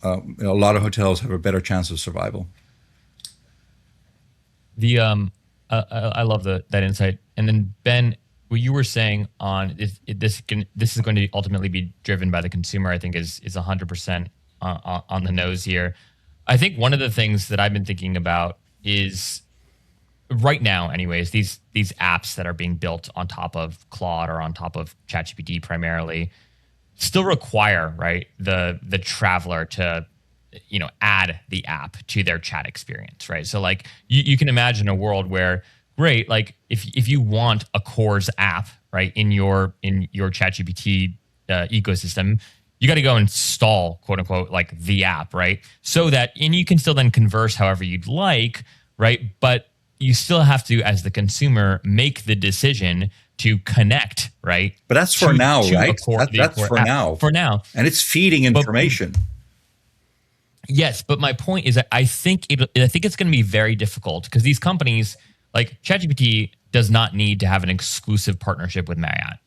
a lot of hotels have a better chance of survival. I love that insight. And then Ben, what you were saying on this is going to ultimately be driven by the consumer, I think is 100% on the nose here. I think one of the things that I've been thinking about is right now, anyways, these apps that are being built on top of Claude or on top of ChatGPT primarily still require, right, the traveler to add the app to their chat experience, right? So like you can imagine a world where, great, like if you want a Coors app, right, in your ChatGPT ecosystem, you got to go install, quote unquote, like the app, right? So that, and you can still then converse however you'd like, right? But you still have to, as the consumer, make the decision to connect, right? But that's for now, right? That's for app. now. For now. And it's feeding information. Yes, but my point is that I think it's going to be very difficult, because these companies, like ChatGPT, does not need to have an exclusive partnership with Marriott,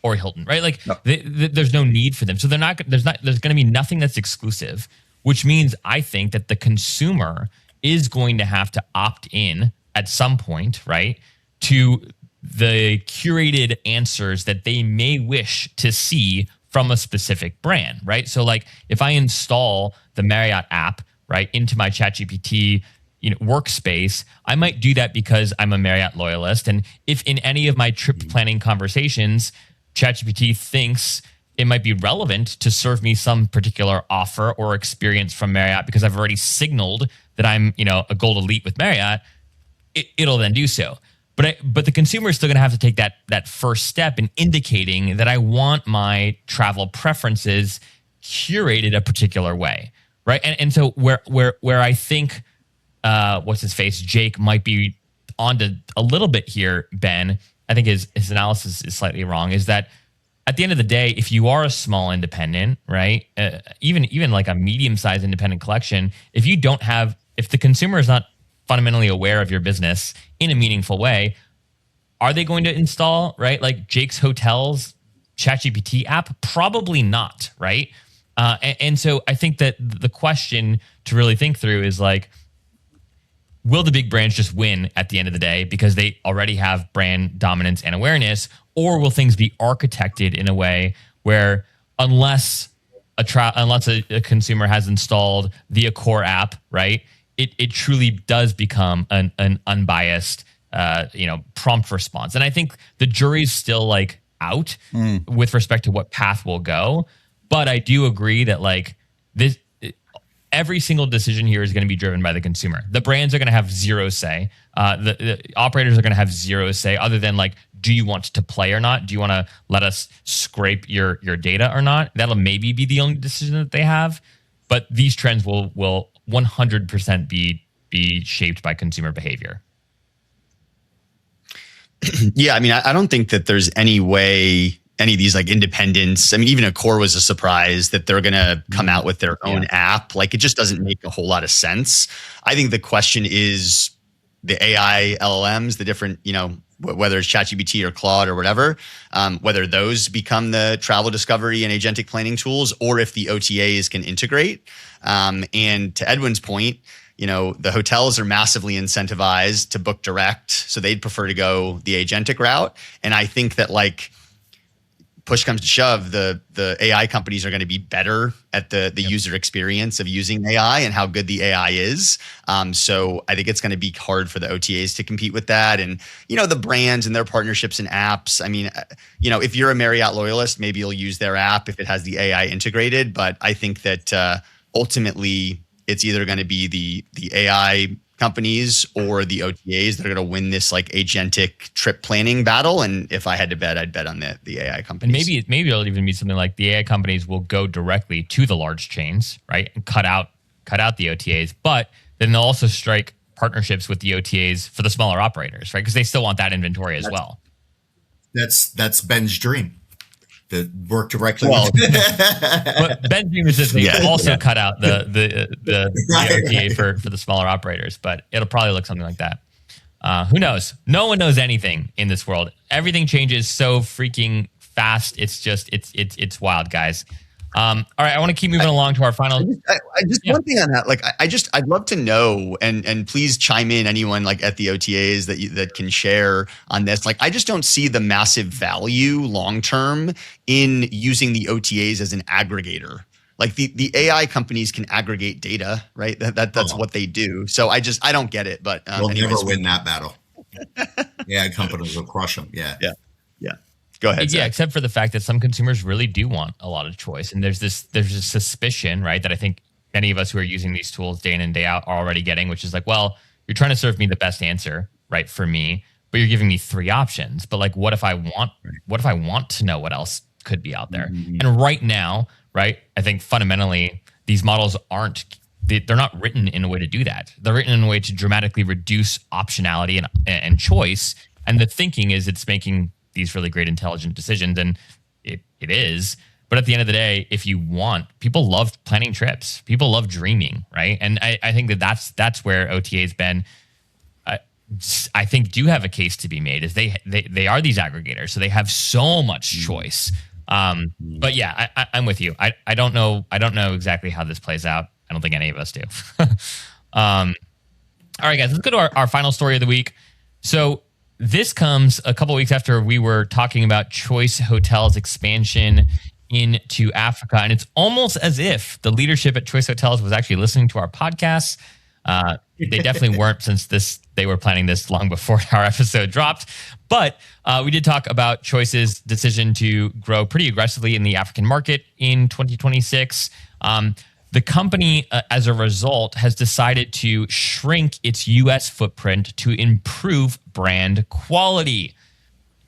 or Hilton, right? Like there's no need for them. So there's going to be nothing that's exclusive, which means I think that the consumer is going to have to opt in at some point, right, to the curated answers that they may wish to see from a specific brand, right? So like if I install the Marriott app, right, into my ChatGPT workspace, I might do that because I'm a Marriott loyalist. And if in any of my trip planning conversations, ChatGPT thinks it might be relevant to serve me some particular offer or experience from Marriott because I've already signaled that I'm, a Gold Elite with Marriott, it'll then do so. But the consumer is still going to have to take that first step in indicating that I want my travel preferences curated a particular way, right? And so where I think what's his face, Jake, might be onto a little bit here, Ben, I think his analysis is slightly wrong, is that at the end of the day, if you are a small independent, right, even like a medium-sized independent collection, if the consumer is not fundamentally aware of your business in a meaningful way, are they going to install, right, like Jake's Hotels ChatGPT app? Probably not, right? And so I think that the question to really think through is like, will the big brands just win at the end of the day because they already have brand dominance and awareness, or will things be architected in a way where unless a consumer has installed the core app, right, it truly does become an unbiased prompt response. And I think the jury's still like out with respect to what path will go. But I do agree that like this, every single decision here is going to be driven by the consumer. The brands are going to have zero say. The operators are going to have zero say, other than like, do you want to play or not? Do you want to let us scrape your data or not? That'll maybe be the only decision that they have. But these trends will 100% be shaped by consumer behavior. Yeah, I mean, I don't think that there's any way any of these like independents, I mean, even Accor was a surprise that they're going to come out with their own app. Like, it just doesn't make a whole lot of sense. I think the question is the AI LLMs, the different, whether it's ChatGPT or Claude or whatever, whether those become the travel discovery and agentic planning tools, or if the OTAs can integrate. And to Edwin's point, the hotels are massively incentivized to book direct, so they'd prefer to go the agentic route. And I think that like push comes to shove, the AI companies are going to be better at the user experience of using AI and how good the AI is. So I think it's going to be hard for the OTAs to compete with that. And, the brands and their partnerships and apps. I mean, if you're a Marriott loyalist, maybe you'll use their app if it has the AI integrated. But I think that ultimately it's either going to be the AI companies or the OTAs that are going to win this like agentic trip planning battle. And if I had to bet, I'd bet on the AI companies. And maybe it'll even be something like the AI companies will go directly to the large chains, right, and cut out the OTAs. But then they'll also strike partnerships with the OTAs for the smaller operators, right? Because they still want that inventory as well. That's Ben's dream. To work directly. Well, but Ben's dream is just also cut out the OTA for the smaller operators, but it'll probably look something like that. Who knows? No one knows anything in this world. Everything changes so freaking fast. It's just it's wild, guys. All right, I want to keep moving along to our final. One thing on that, like I'd love to know, and please chime in, anyone like at the OTAs that can share on this. Like, I just don't see the massive value long term in using the OTAs as an aggregator. Like the AI companies can aggregate data, right? That's what they do. So I don't get it. But we'll never win that battle. AI companies will crush them. Yeah. Go ahead. Yeah, Zach. except for the fact that some consumers really do want a lot of choice. And there's a suspicion, right, that I think many of us who are using these tools day in and day out are already getting, which is like, well, you're trying to serve me the best answer, right, for me, but you're giving me 3 options. But like, what if I want to know what else could be out there? Mm-hmm. And right now, right, I think fundamentally these models they're not written in a way to do that. They're written in a way to dramatically reduce optionality and choice. And the thinking is it's making these really great intelligent decisions, and it is. But at the end of the day, if you want, people love planning trips. People love dreaming, right? And I think that's where OTA's been. I think do have a case to be made. Is they are these aggregators, so they have so much choice. But yeah, I'm with you. I don't know exactly how this plays out. I don't think any of us do. All right, guys, let's go to our final story of the week. So this comes a couple weeks after we were talking about Choice Hotels expansion into Africa. And it's almost as if the leadership at Choice Hotels was actually listening to our podcasts. They definitely weren't, since they were planning this long before our episode dropped. But we did talk about Choice's decision to grow pretty aggressively in the African market in 2026. The company, as a result, has decided to shrink its U.S. footprint to improve brand quality.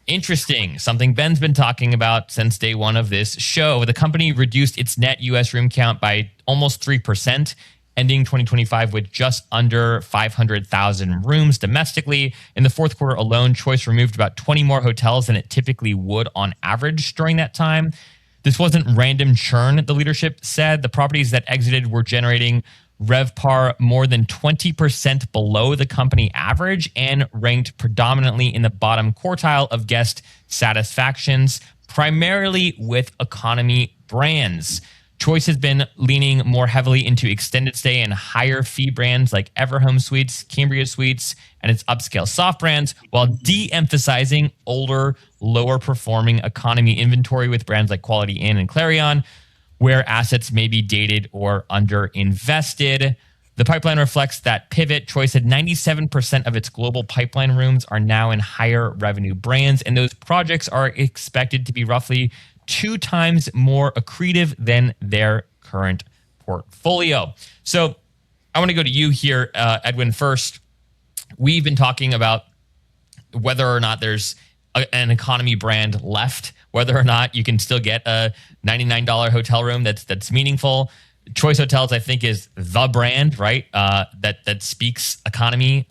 Interesting. Something Ben's been talking about since day one of this show. The company reduced its net U.S. room count by almost 3%, ending 2025 with just under 500,000 rooms domestically. In the fourth quarter alone, Choice removed about 20 more hotels than it typically would on average during that time. This wasn't random churn, the leadership said. The properties that exited were generating RevPAR more than 20% below the company average and ranked predominantly in the bottom quartile of guest satisfactions, primarily with economy brands. Choice has been leaning more heavily into extended stay and higher fee brands like Everhome Suites, Cambria Suites, and its upscale soft brands, while de-emphasizing older, lower performing economy inventory with brands like Quality Inn and Clarion, where assets may be dated or underinvested. The pipeline reflects that pivot. Choice had 97% of its global pipeline rooms are now in higher revenue brands, and those projects are expected to be roughly 2 times more accretive than their current portfolio. So I want to go to you here, Edwin, first. We've been talking about whether or not there's an economy brand left, whether or not you can still get a $99 hotel room that's meaningful. Choice Hotels, I think, is the brand, right? That speaks economy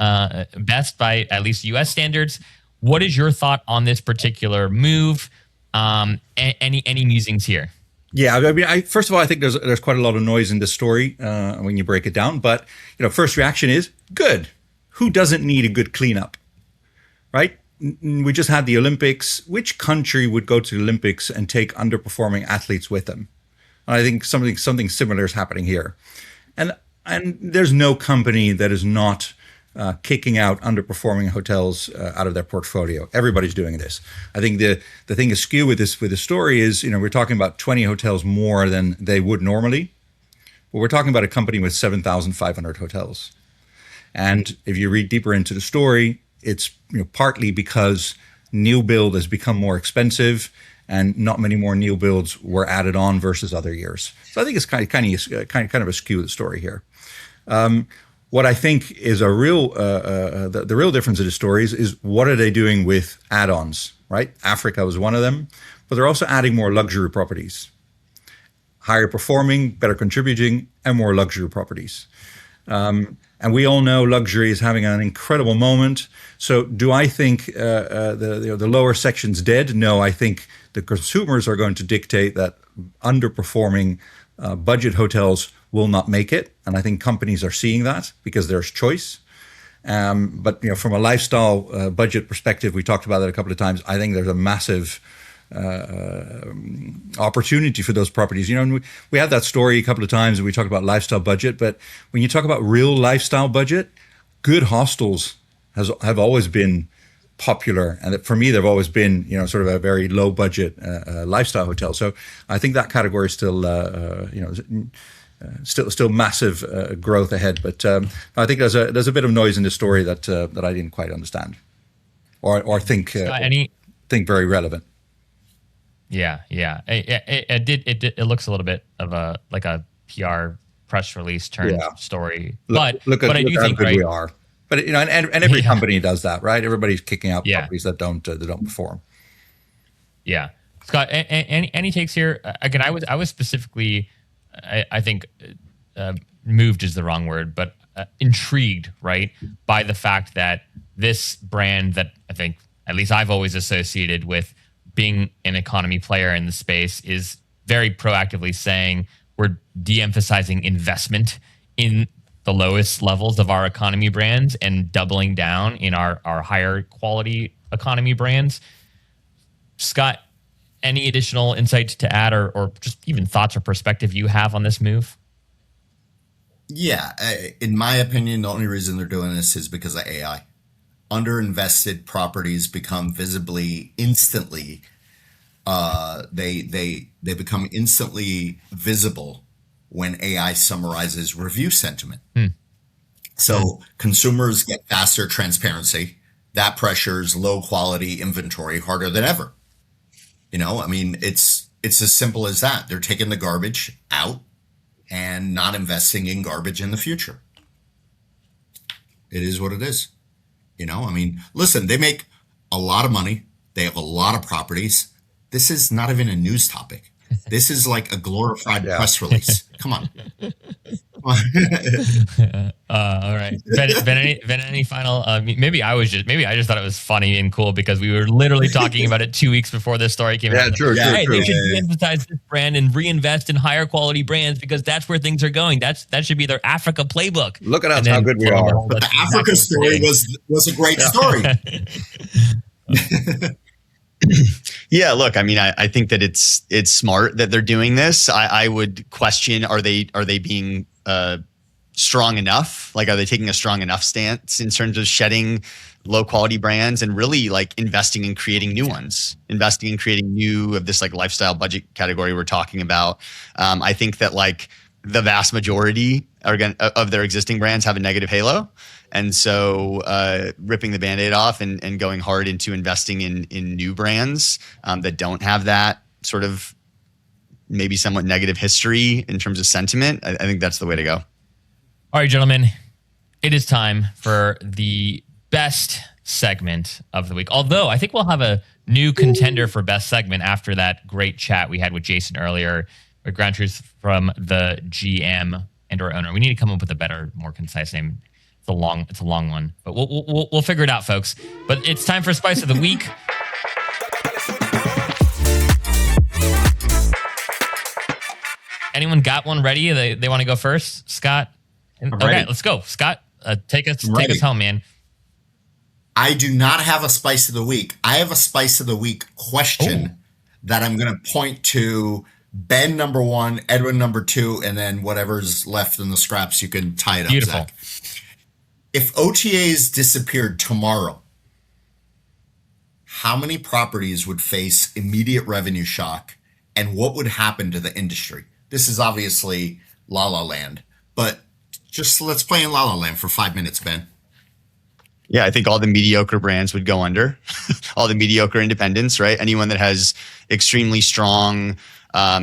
best by at least U.S. standards. What is your thought on this particular move? Any musings here? Yeah, I mean, first of all, I think there's quite a lot of noise in this story when you break it down. But first reaction is good. Who doesn't need a good cleanup, right? We just had the Olympics. Which country would go to the Olympics and take underperforming athletes with them? And I think something similar is happening here, and there's no company that is not kicking out underperforming hotels out of their portfolio. Everybody's doing this. I think the thing askew with the story is, we're talking about 20 hotels more than they would normally, but we're talking about a company with 7,500 hotels. And if you read deeper into the story, it's partly because new build has become more expensive, and not many more new builds were added on versus other years. So I think it's kind of a skew the story here. What I think is the real difference of the stories is what are they doing with add-ons, right? Africa was one of them, but they're also adding more luxury properties, higher performing, better contributing, and more luxury properties. And we all know luxury is having an incredible moment. So do I think the lower section's dead? No, I think the consumers are going to dictate that underperforming budget hotels will not make it. And I think companies are seeing that because there's choice. But from a lifestyle budget perspective, we talked about that a couple of times. I think there's a massive opportunity for those properties. And we had that story a couple of times and we talked about lifestyle budget, but when you talk about real lifestyle budget, good hostels have always been popular. And for me, they've always been, sort of a very low budget lifestyle hotel. So I think that category is still, still massive growth ahead. But I think there's a bit of noise in the story that I didn't quite understand or think think very relevant. Yeah. It looks a little bit of a PR press release turned story. But I do think how good we are. But and every company does that, right? Everybody's kicking out properties that don't perform. Yeah, Scott. Any takes here? Again, I was specifically, I think, moved is the wrong word, but intrigued, right, by the fact that this brand that I think at least I've always associated with being an economy player in the space is very proactively saying we're de-emphasizing investment in the lowest levels of our economy brands and doubling down in our higher quality economy brands. Scott, any additional insights to add or just even thoughts or perspective you have on this move? Yeah, in my opinion, the only reason they're doing this is because of AI. Underinvested properties become visibly instantly they become instantly visible when AI summarizes review sentiment. So consumers get faster transparency. That pressures low quality inventory harder than ever. It's as simple as that. They're taking the garbage out and not investing in garbage in the future. It is what it is. Listen, they make a lot of money. They have a lot of properties. This is not even a news topic. This is like a glorified press release. Come on. All right. Ben, any final? Maybe I just thought it was funny and cool because we were literally talking about it 2 weeks before this story came out. True. They should de-emphasize this brand and reinvest in higher quality brands because that's where things are going. That should be their Africa playbook. Look at us, how good we are. But the Africa story was a great story. Yeah, look, I mean, I think that it's smart that they're doing this. I would question, are they being strong enough? Like, are they taking a strong enough stance in terms of shedding low quality brands and really like investing in creating new ones, investing in creating new of this like lifestyle budget category we're talking about? I think that like the vast majority of their existing brands have a negative halo. And so ripping the Band-Aid off and going hard into investing in new brands that don't have that sort of maybe somewhat negative history in terms of sentiment, I think that's the way to go. All right, gentlemen, it is time for the best segment of the week. Although I think we'll have a new contender for best segment after that great chat we had with Jason earlier, with ground truth from the GM and or owner. We need to come up with a better, more concise name. It's a long one, but we'll figure it out, folks. But it's time for Spice of the Week. Anyone got one ready? They want to go first, Scott? Okay, let's go, Scott. Take us home, man. I do not have a Spice of the Week. I have a Spice of the Week question that I'm going to point to Ben number 1, Edwin number 2, and then whatever's left in the scraps, you can tie it up, Beautiful. Zach. If OTAs disappeared tomorrow, how many properties would face immediate revenue shock, and what would happen to the industry? This is obviously La La Land, but just let's play in La La Land for 5 minutes, Ben. Yeah, I think all the mediocre brands would go under, all the mediocre independents, right? Anyone that has extremely strong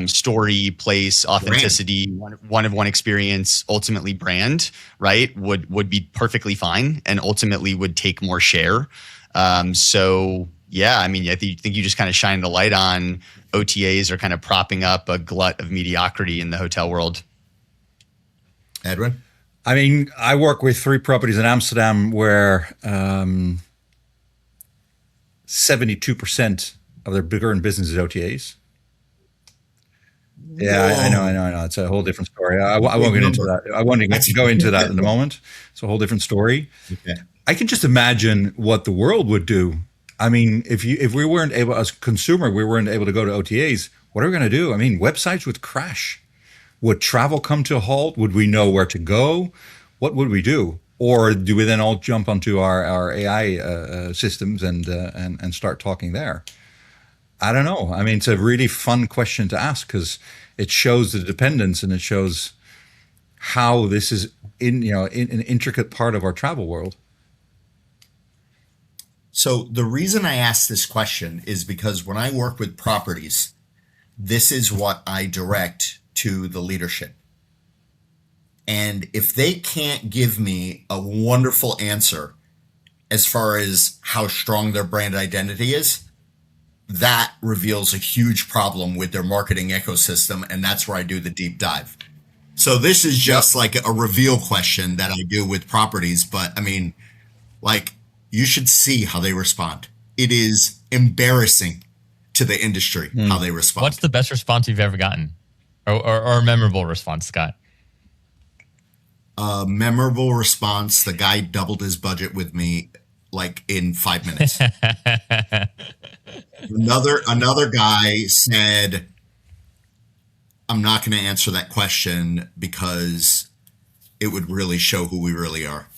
story, place, authenticity, one of one experience, ultimately brand, right, would be perfectly fine and ultimately would take more share. So yeah, I mean, I think you just kind of shine the light on OTAs are kind of propping up a glut of mediocrity in the hotel world. Edwin? I mean, I work with 3 properties in Amsterdam where 72% of their bigger in business is OTAs. Yeah, I know. It's a whole different story. I won't get into that. I won't go into that in a moment. It's a whole different story. Okay. I can just imagine what the world would do. I mean, if we weren't able, as a consumer, we weren't able to go to OTAs, what are we going to do? I mean, websites would crash. Would travel come to a halt? Would we know where to go? What would we do? Or do we then all jump onto our AI systems and start talking there? I don't know. I mean, it's a really fun question to ask because it shows the dependence and it shows how this is in an intricate part of our travel world. So the reason I ask this question is because when I work with properties, this is what I direct to the leadership. And if they can't give me a wonderful answer as far as how strong their brand identity is, that reveals a huge problem with their marketing ecosystem. And that's where I do the deep dive. So this is just like a reveal question that I do with properties. But I mean, like, you should see how they respond. It is embarrassing to the industry how they respond. What's the best response you've ever gotten? Or a memorable response, Scott? Memorable response. The guy doubled his budget with me like in 5 minutes. Another guy said, I'm not going to answer that question because it would really show who we really are.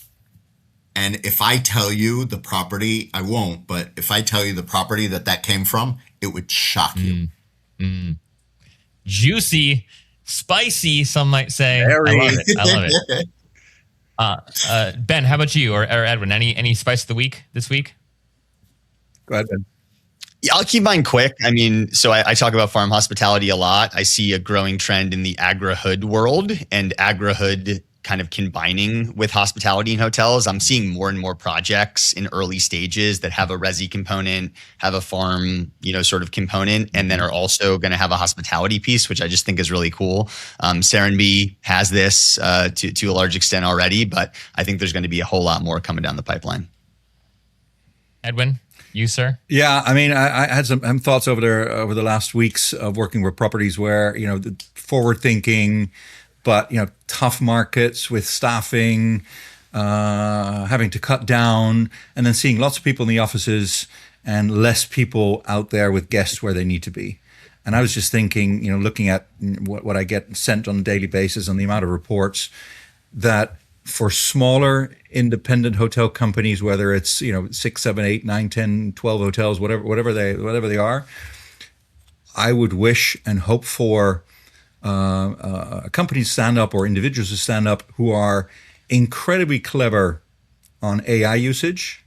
And if I tell you the property, I won't, but if I tell you the property that came from, it would shock you. Juicy, spicy, some might say. I love it. Ben, how about you or Edwin? Any spice of the week this week? Go ahead, Ben. Yeah, I'll keep mine quick. I mean, so I talk about farm hospitality a lot. I see a growing trend in the agri-hood world and agri-hood kind of combining with hospitality in hotels. I'm seeing more and more projects in early stages that have a resi component, have a farm, sort of component, and then are also going to have a hospitality piece, which I just think is really cool. Serenbe has this to a large extent already, but I think there's going to be a whole lot more coming down the pipeline. Edwin, you, sir? Yeah, I mean, I had some thoughts over the last weeks of working with properties where, the forward thinking, but, tough markets with staffing, having to cut down, and then seeing lots of people in the offices and less people out there with guests where they need to be. And I was just thinking, looking at what I get sent on a daily basis and the amount of reports, that for smaller independent hotel companies, whether it's 6, 7, 8, 9, 10, 12 hotels, whatever they are, I would wish and hope for companies to stand up or individuals to stand up who are incredibly clever on AI usage,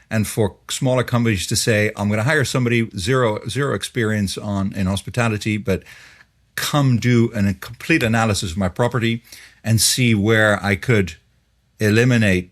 and for smaller companies to say, I'm going to hire somebody zero experience in hospitality, but come do a complete analysis of my property and see where I could eliminate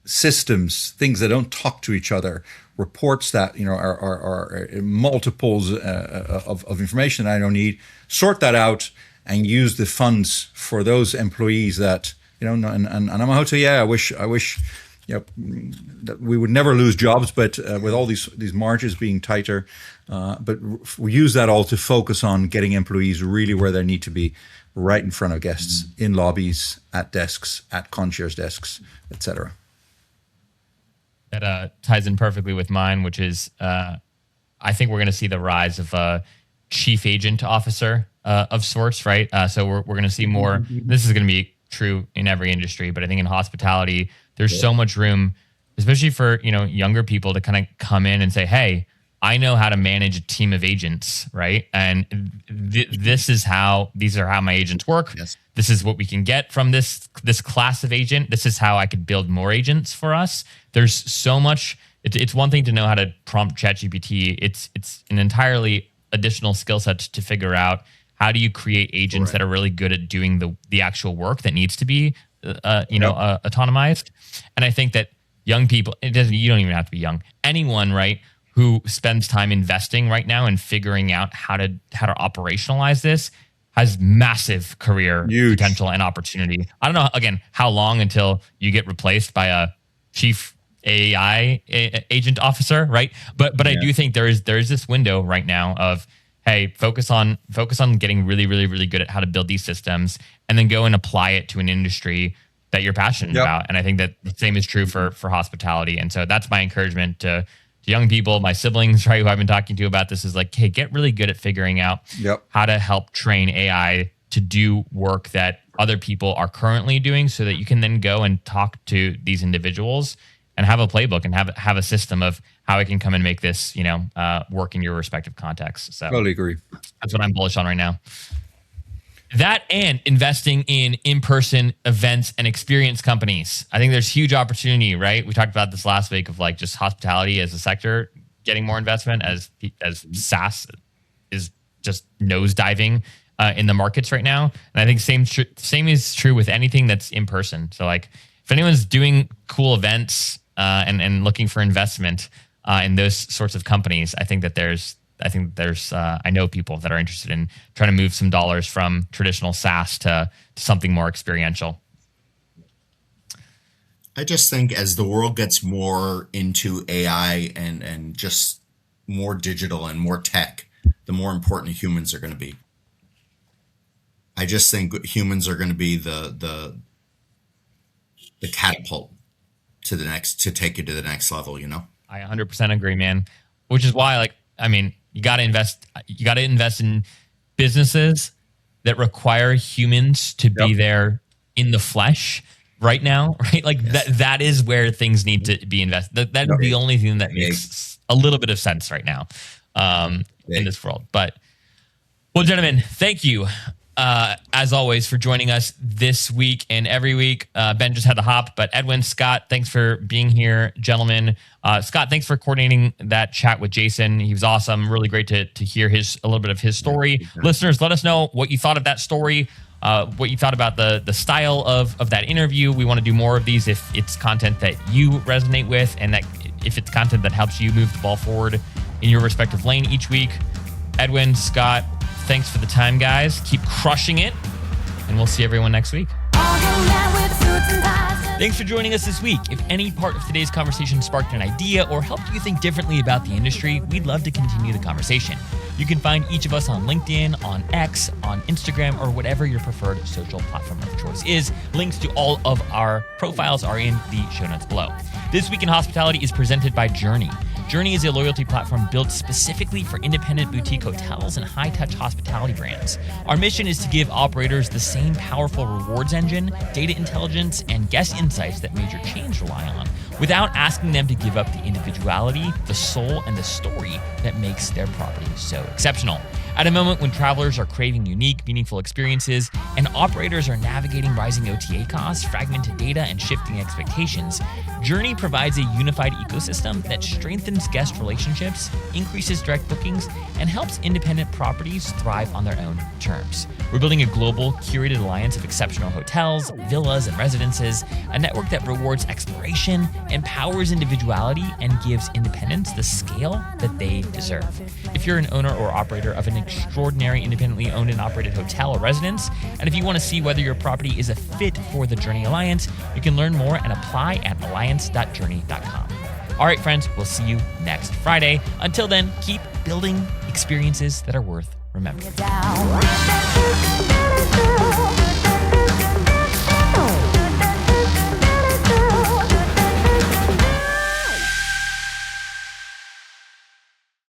systems, things that don't talk to each other, reports that are multiples of information that I don't need, sort that out and use the funds for those employees that and I'm a hotelier. I wish that we would never lose jobs, but with all these margins being tighter, but we use that all to focus on getting employees really where they need to be, right in front of guests, in lobbies, at desks, at concierge desks, etc. That ties in perfectly with mine, which is I think we're going to see the rise of a chief agent officer of sorts, right? So we're going to see more. This is going to be true in every industry, but I think in hospitality, there's so much room, especially for younger people, to kind of come in and say, "Hey, I know how to manage a team of agents, right? And these are how my agents work. Yes. This is what we can get from this class of agent. This is how I could build more agents for us." There's so much. It's one thing to know how to prompt ChatGPT. It's an entirely additional skill set to figure out how do you create agents that are really good at doing the actual work that needs to be autonomized. And I think that young people, you don't even have to be young, anyone, right, who spends time investing right now and figuring out how to operationalize this has massive career potential and opportunity. I don't know, again, how long until you get replaced by a chief AI agent officer, right? But I do think there is this window right now of, hey, focus on getting really, really, really good at how to build these systems, and then go and apply it to an industry that you're passionate about. And I think that the same is true for hospitality. And so that's my encouragement to young people, my siblings, right, who I've been talking to about this, is like, hey, get really good at figuring out how to help train AI to do work that other people are currently doing, so that you can then go and talk to these individuals and have a playbook and have a system of how I can come and make this, work in your respective contexts. So totally agree. That's what I'm bullish on right now. That and investing in in-person events and experience companies. I think there's huge opportunity, right? We talked about this last week of like just hospitality as a sector getting more investment as SaaS is just nosediving in the markets right now. And I think same is true with anything that's in person. So like if anyone's doing cool events and looking for investment in those sorts of companies, I think there's I know people that are interested in trying to move some dollars from traditional SaaS to something more experiential. I just think as the world gets more into AI and just more digital and more tech, the more important humans are going to be. I just think humans are going to be the catapult to take you to the next level, I 100% agree, man. Which is why, you got to invest in businesses that require humans to be there in the flesh right now, right? Like that is where things need to be invested. That is the only thing that makes a little bit of sense right now in this world. But, well, gentlemen, thank you. As always, for joining us this week and every week. Ben just had to hop, but Edwin, Scott, thanks for being here, gentlemen. Scott, thanks for coordinating that chat with Jason. He was awesome. Really great to hear a little bit of his story. Listeners, let us know what you thought of that story, what you thought about the style of that interview. We want to do more of these if it's content that you resonate with, and that if it's content that helps you move the ball forward in your respective lane each week. Edwin, Scott, thanks for the time, guys. Keep crushing it, and we'll see everyone next week. Thanks for joining us this week. If any part of today's conversation sparked an idea or helped you think differently about the industry, we'd love to continue the conversation. You can find each of us on LinkedIn, on X, on Instagram, or whatever your preferred social platform of choice is. Links to all of our profiles are in the show notes below. This Week in Hospitality is presented by Journey. Journey is a loyalty platform built specifically for independent boutique hotels and high-touch hospitality brands. Our mission is to give operators the same powerful rewards engine, data intelligence, and guest insights that major chains rely on, without asking them to give up the individuality, the soul, and the story that makes their property so exceptional. At a moment when travelers are craving unique, meaningful experiences and operators are navigating rising OTA costs, fragmented data, and shifting expectations, Journey provides a unified ecosystem that strengthens guest relationships, increases direct bookings, and helps independent properties thrive on their own terms. We're building a global, curated alliance of exceptional hotels, villas, and residences, a network that rewards exploration, empowers individuality, and gives independents the scale that they deserve. If you're an owner or operator of an extraordinary independently owned and operated hotel or residence, and if you want to see whether your property is a fit for the Journey Alliance, you can learn more and apply at alliance.journey.com. All right, friends, we'll see you next Friday. Until then, keep building experiences that are worth remembering.